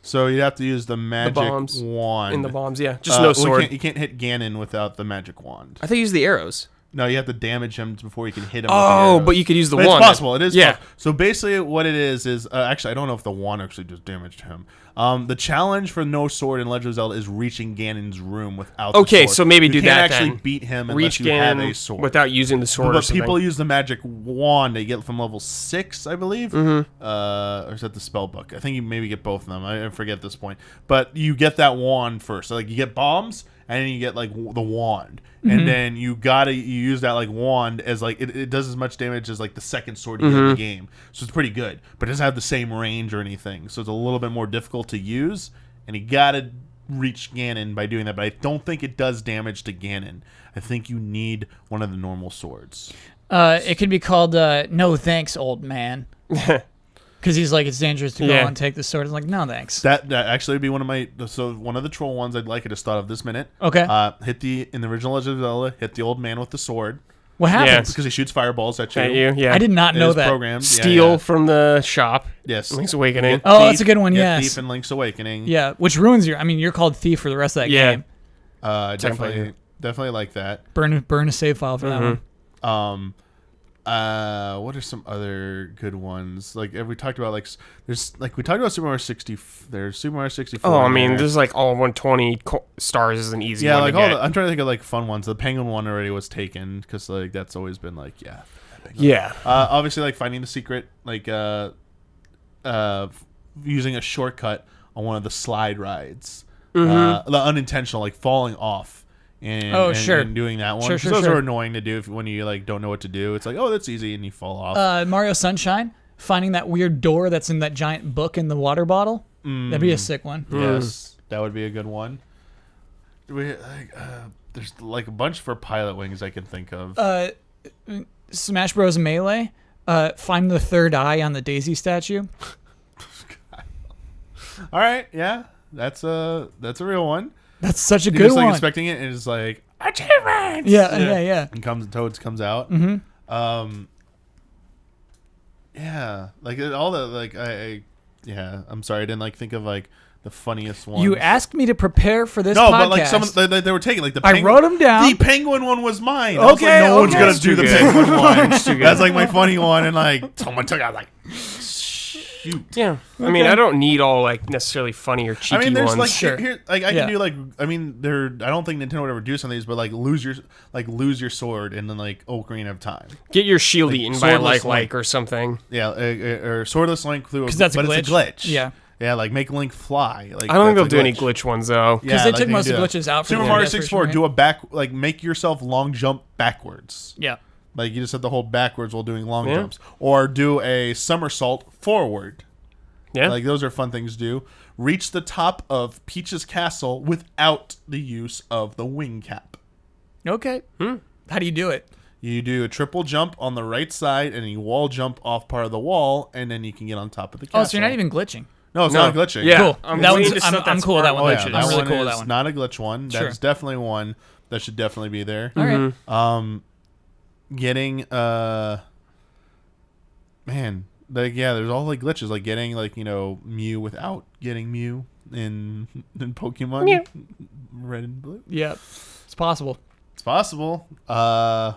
So you'd have to use the magic bombs wand. In the bombs, yeah. Just no sword. You can't hit Ganon without the magic wand. I think use the arrows. No, you have to damage him before you can hit him. Oh, with the arrows. but you could use the But wand. It's possible. It is. Yeah. Possible. So basically, what it is actually I don't know if the wand actually just damaged him. The challenge for no sword in Legend of Zelda is reaching Ganon's room without. Okay, the sword. so maybe you do can't that actually then. beat him unless Reach you have a Ganon sword. without using the sword or But something. people use the magic wand they get from level 6, I believe. Mm-hmm. Or is that the spell book? I think you maybe get both of them. I forget at this point. But you get that wand first. So like you get bombs, and then you get like the wand, and then you use that like wand as like it does as much damage as like the second sword you get in the game. So it's pretty good, but it doesn't have the same range or anything. So it's a little bit more difficult to use, and you gotta reach Ganon by doing that. But I don't think it does damage to Ganon. I think you need one of the normal swords. It could be called "No Thanks, Old Man," because he's like, it's dangerous to go and take the sword. It's like, no thanks. That actually would be one of the troll ones I'd like to start of this minute. Okay. In the original Legend of Zelda, hit the old man with the sword What happens? because he shoots fireballs at you. At you, yeah. I did not It know is that. programmed. Steal from the shop. Yes. Link's Awakening. Oh, that's a good one, You get yes. Thief and Link's Awakening. Yeah, which ruins your. I mean, you're called thief for the rest of that Yeah. game. Definitely like that. Burn a save file for that one. What are some other good ones? Like we talked about, we talked about Super Mario 60. There's Super Mario 64. Oh, I in mean, there. there's like all 120 stars is an easy Yeah, one like to all get. I'm trying to think of like fun ones. The Penguin one already was taken because like that's always been like Yeah. obviously like finding the secret, like using a shortcut on one of the slide rides, the unintentional like falling off. And doing that one. Sure, Those are annoying to do when you like don't know what to do. It's like, oh, that's easy, and you fall off. Mario Sunshine, finding that weird door that's in that giant book in the water bottle. That'd be a sick one. Yes, that would be a good one. There's like a bunch for Pilot Wings I can think of. Smash Bros. Melee, find the third eye on the Daisy statue. All right, yeah, that's a real one. That's such a You're good just like one. expecting it, and it's like Achievement. Yeah. And Toads comes out. Yeah, like all the like I'm sorry, I didn't like think of like the funniest one. You asked me to prepare for this No, podcast. but like some of they were taking like the. I wrote 'em down. The penguin one was mine. I was Okay, like, no one's okay. gonna It's do the too good. penguin one. It's too good. That's like my funny one, and like someone took. I was like, shoot. Yeah. I mean, I don't need all like necessarily funny or cheeky I mean, there's ones. like Sure. here, like I Yeah. can do like I mean there. I don't think Nintendo would ever do some of these, but like lose your sword and then like Ocarina of Time. Get your shield eaten by a swordless like or something. Yeah, or swordless Link through. because that's a but glitch. It's a glitch. Yeah. Yeah, like make Link fly. Like I don't think they'll that's a do any glitch. glitch ones though. Because Yeah, they took can most do of the that. glitches out for Super the Mario NES 64, version, do a like make yourself long jump backwards. Yeah. Like you just have to hold backwards while doing long Yeah. jumps, or do a somersault forward. Yeah. Like those are fun things to do. Reach the top of Peach's castle without the use of the wing cap. Okay. How do you do it? You do a triple jump on the right side, and you wall jump off part of the wall, and then you can get on top of the castle. Oh, so you're not even glitching. No, it's not glitching. Yeah. Cool. I'm That waiting one's- to set I'm that cool with that smart one. Oh yeah, I'm that really one cool with is that one. not a glitch one. Sure. That's definitely one that should definitely be there. All right. Getting man, like there's all like glitches, like getting like Mew without getting Mew in Pokemon Mew. Red and Blue. Yeah. It's possible. It's possible. Like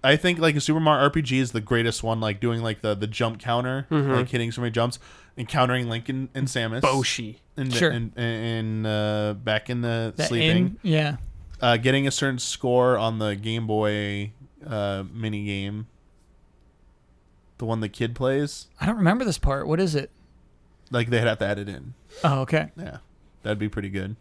I think like a Super Mario RPG is the greatest one. Like doing like the jump counter, like hitting so many jumps, and countering Link and Samus. Boshi. Sure. And back in the That sleeping. yeah. Getting a certain score on the Game Boy mini game. The one the kid plays. I don't remember this part. What is it? Like they'd have to add it in. Oh, okay. Yeah, that'd be pretty good.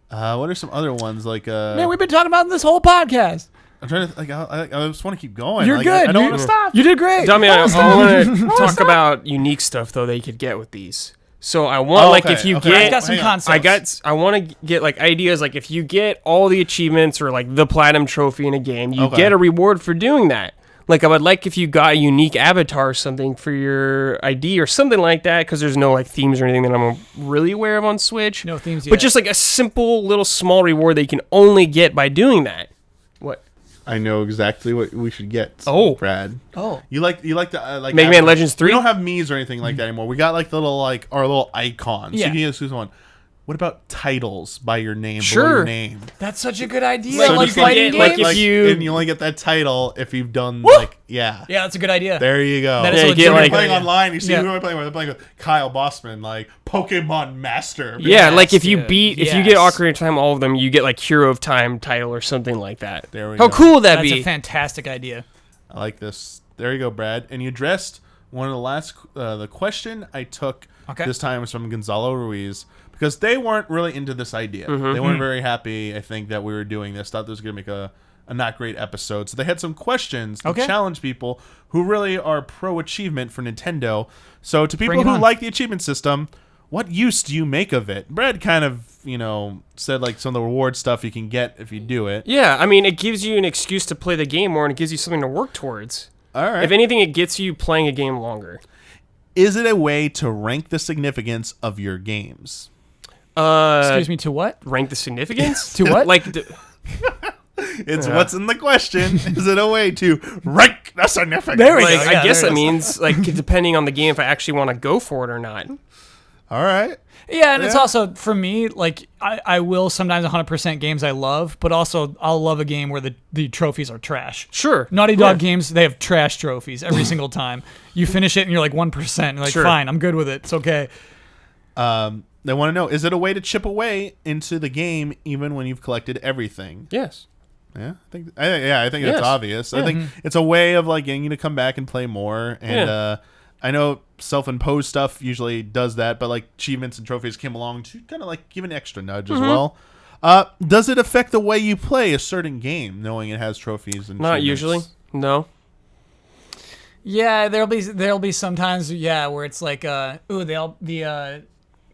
What are some other ones like? Man, we've been talking about this whole podcast. I'm trying to like. I just want to keep going. You're Like, good. I don't You- want to stop. You did great. Dummy, I want to talk about unique stuff though they could get with these. So I want like if you I've get got some concepts. I want to get like ideas like if you get all the achievements or like the platinum trophy in a game, you get a reward for doing that. Like I would like if you got a unique avatar or something for your ID or something like that, because there's no like themes or anything that I'm really aware of on Switch. No themes yet. But just like a simple little small reward that you can only get by doing that. What? I know exactly what we should get. Oh. Brad. Oh. You like the like Mega Man Legends 3? We don't have Mii's or anything like that anymore. We got like the little like our little icons. Yeah. So you can choose one. What about titles by your name? Sure. Below your name. That's such a good idea. Like, Like you could fighting get, like, games? if you- and you only get that title if you've done like Yeah, that's a good idea. There you go. That is Yeah, a you get, You're like- playing online. You see Yeah. who am I playing with? I'm playing with Kyle Bossman, like Pokemon Master. Yeah, like if you dude. beat, if you Yes. get Ocarina of Time, all of them, you get like Hero of Time title or something like that. There we How go. cool would that That's be? a fantastic idea. I like this. There you go, Brad. And you addressed one of the last the question I took this time was from Gonzalo Ruiz, because they weren't really into this idea. They weren't very happy, I think, that we were doing this. Thought this was going to make a not great episode. So they had some questions to challenge people who really are pro achievement for Nintendo. So to people who like the achievement system, what use do you make of it? Brad kind of, said like some of the reward stuff you can get if you do it. Yeah, I mean, it gives you an excuse to play the game more, and it gives you something to work towards. All right. If anything, it gets you playing a game longer. Is it a way to rank the significance of your games? Excuse me, to what? Rank the significance? To what? Like, It's what's in the question. Is it a way to rank the significance? There we go. like Yeah, I guess there that it is. means, like, depending on the game, if I actually want to go for it or not. All right. Yeah, and it's also, for me, like, I will sometimes 100% games I love, but also I'll love a game where the trophies are trash. Sure. Naughty Dog games, they have trash trophies every single time. You finish it and you're like 1%. You're like, Sure. fine, I'm good with it. It's okay. They want to know, is it a way to chip away into the game even when you've collected everything? Yes. Yeah, I think Yes. that's obvious. I Yeah. think it's a way of like getting you to come back and play more. And I know self-imposed stuff usually does that, but like achievements and trophies came along to kind of like give an extra nudge as well. Does it affect the way you play a certain game, knowing it has trophies and Not achievements? usually. No. Yeah, there'll be sometimes, where it's like, the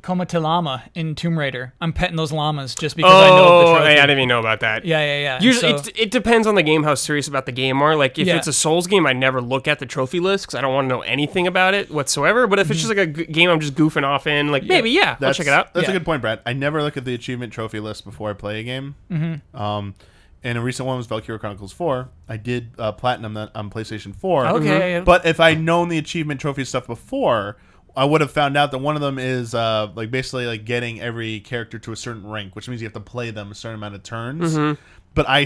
Coma te Llama in Tomb Raider. I'm petting those llamas just because I know of the trophy. Hey, I didn't even know about that. Yeah. Usually, So- it depends on the game, how serious about the game are. Like, if Yeah. it's a Souls game, I never look at the trophy list because I don't want to know anything about it whatsoever. But if it's just like a game I'm just goofing off in, like, maybe, I'll check it out. That's a Yeah. good point, Brad. I never look at the achievement trophy list before I play a game. And a recent one was Valkyria Chronicles 4. I did platinum that on PlayStation 4. Okay. But if I'd known the achievement trophy stuff before, I would have found out that one of them is like basically like getting every character to a certain rank, which means you have to play them a certain amount of turns. But I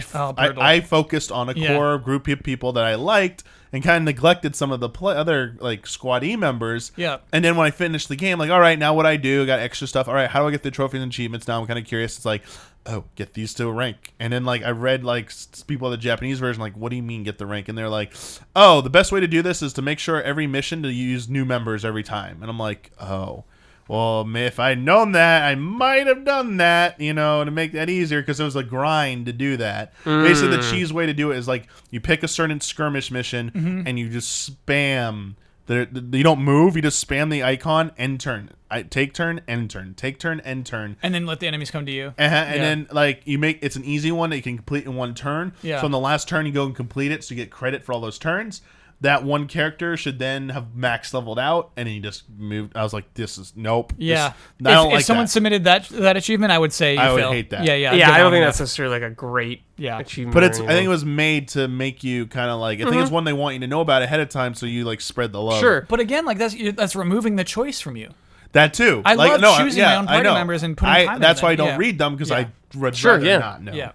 focused on a core group of people that I liked and kind of neglected some of the other like squad E members. Yeah. And then when I finished the game, like, all right, now what I do, I got extra stuff. All right, how do I get the trophies and achievements? Now I'm kind of curious. It's like, oh, get these to a rank. And then like I read like people of the Japanese version, like, what do you mean get the rank? And they're like, oh, the best way to do this is to make sure every mission to use new members every time. And I'm like, oh. Well, if I'd known that, I might have done that, to make that easier, because it was a grind to do that. Basically, the cheese way to do it is like you pick a certain skirmish mission and you just spam. You don't move. You just spam the icon, end turn, take turn, end turn, take turn, end turn, and then let the enemies come to you. and then like it's an easy one that you can complete in one turn. Yeah. So on the last turn, you go and complete it, so you get credit for all those turns. That one character should then have max leveled out, and then you just moved. I was like, "This is nope." Yeah. I don't if like someone that. submitted that achievement, I would say I would fail. hate that. Yeah. Yeah, get I don't on think that. that's necessarily like a great achievement. But or I think anything. it was made to make you kind of like. I think it's one they want you to know about ahead of time, so you like spread the love. Sure. But again, like that's removing the choice from you. That too. I like, love choosing my own I party know. members and putting time That's into why I them. don't read them, because I would Sure, rather yeah. not know. Yeah.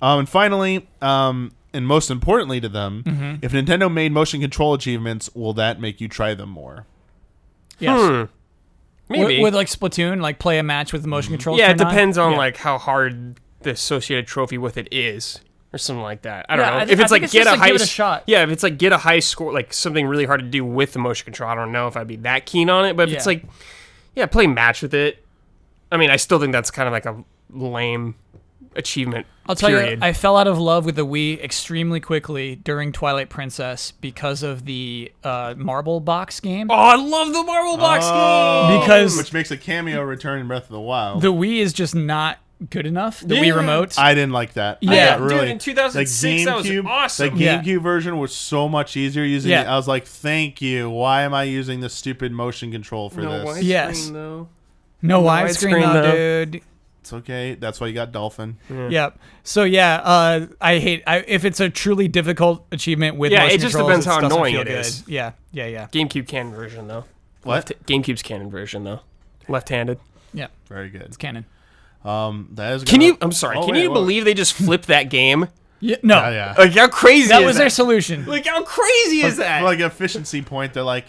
And finally, and most importantly to them, if Nintendo made motion control achievements, will that make you try them more? Yes. Maybe. With like Splatoon, like play a match with the motion controls. Yeah, it turned on. depends on Yeah. like how hard the associated trophy with it is, or something like that. I don't Yeah, know. I If think it's like it's get just a like high give it a shot. Yeah, if it's like get a high score, like something really hard to do with the motion control, I don't know if I'd be that keen on it. But if it's Yeah. like, play match with it. I mean, I still think that's kind of like a lame achievement. I'll tell period. you, I fell out of love with the Wii extremely quickly during Twilight Princess because of the marble box game. Oh, I love the marble box game. Because which makes a cameo return in Breath of the Wild. the Wii is just not good enough. The Wii remote. I didn't like that. Yeah. Really. Dude, in 2006, that was awesome. The Yeah. GameCube version was so much easier using Yeah. it. I was like, thank you. Why am I using this stupid motion control for No this? widescreen, Yes. though. No widescreen, widescreen though, though. dude. It's okay. That's why you got Dolphin. Yep. So yeah, I hate if it's a truly difficult achievement with Yeah, motion it just controls, depends how doesn't annoying feel it good. is. Yeah. GameCube canon version, though. What? GameCube's canon version, though. Left-handed. Yeah. Very good. It's canon. That is. Can gonna- you? I'm sorry. Oh, Can wait, you what? believe they just flipped that game? Yeah. No. Yeah. Like how crazy That is was their solution. Like how crazy is that? For like an efficiency point, they're like,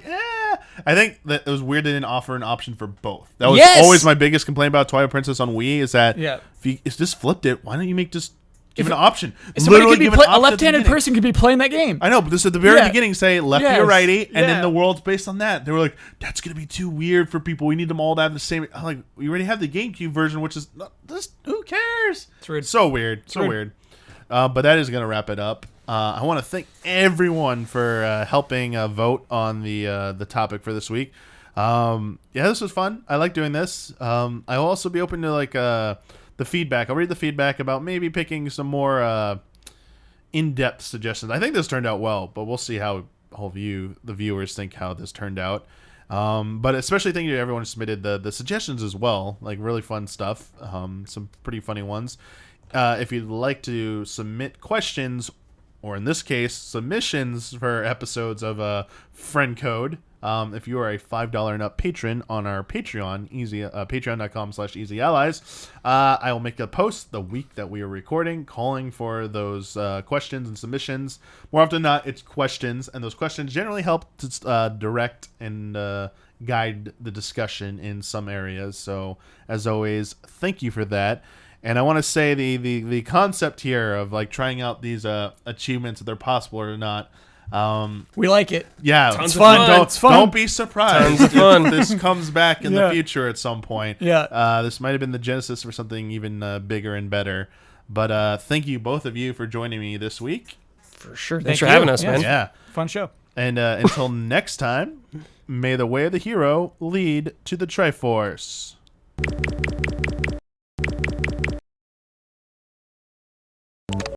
I think that it was weird they didn't offer an option for both. That was Yes! always my biggest complaint about Twilight Princess on Wii is that Yeah. if you just flipped it, why don't you make just give an option? Somebody could be give an a option at the left-handed beginning. person could be playing that game. I know, but this at the very Yeah. beginning say lefty Yes. or righty, and Yeah. then the world's based on that. They were like, that's gonna be too weird for people. We need them all to have the same. I'm like, we already have the GameCube version, which is just who cares? It's rude. So weird, so rude. weird. But that is gonna wrap it up. I want to thank everyone for helping vote on the topic for this week. Yeah, this was fun. I like doing this. I'll also be open to like the feedback. I'll read the feedback about maybe picking some more in-depth suggestions. I think this turned out well, but we'll see how the viewers think how this turned out. But especially thank you to everyone who submitted the suggestions as well. Like really fun stuff. Some pretty funny ones. If you'd like to submit questions, or in this case, submissions for episodes of Friend Code, if you are a $5 and up patron on our Patreon, patreon.com/easyallies, I will make a post the week that we are recording calling for those questions and submissions. More often than not, it's questions, and those questions generally help to direct and guide the discussion in some areas. So, as always, thank you for that. And I want to say the concept here of like trying out these achievements, if they're possible or not. We like it. Yeah, Tons it's of fun. fun. Don't, It's fun. don't be surprised Tons of fun. if this comes back in Yeah. the future at some point. Yeah. This might have been the genesis for something even bigger and better. But thank you, both of you, for joining me this week. For sure. Thank Thanks for you. having us, Yeah. man. Yeah. Fun show. And until next time, may the way of the hero lead to the Triforce.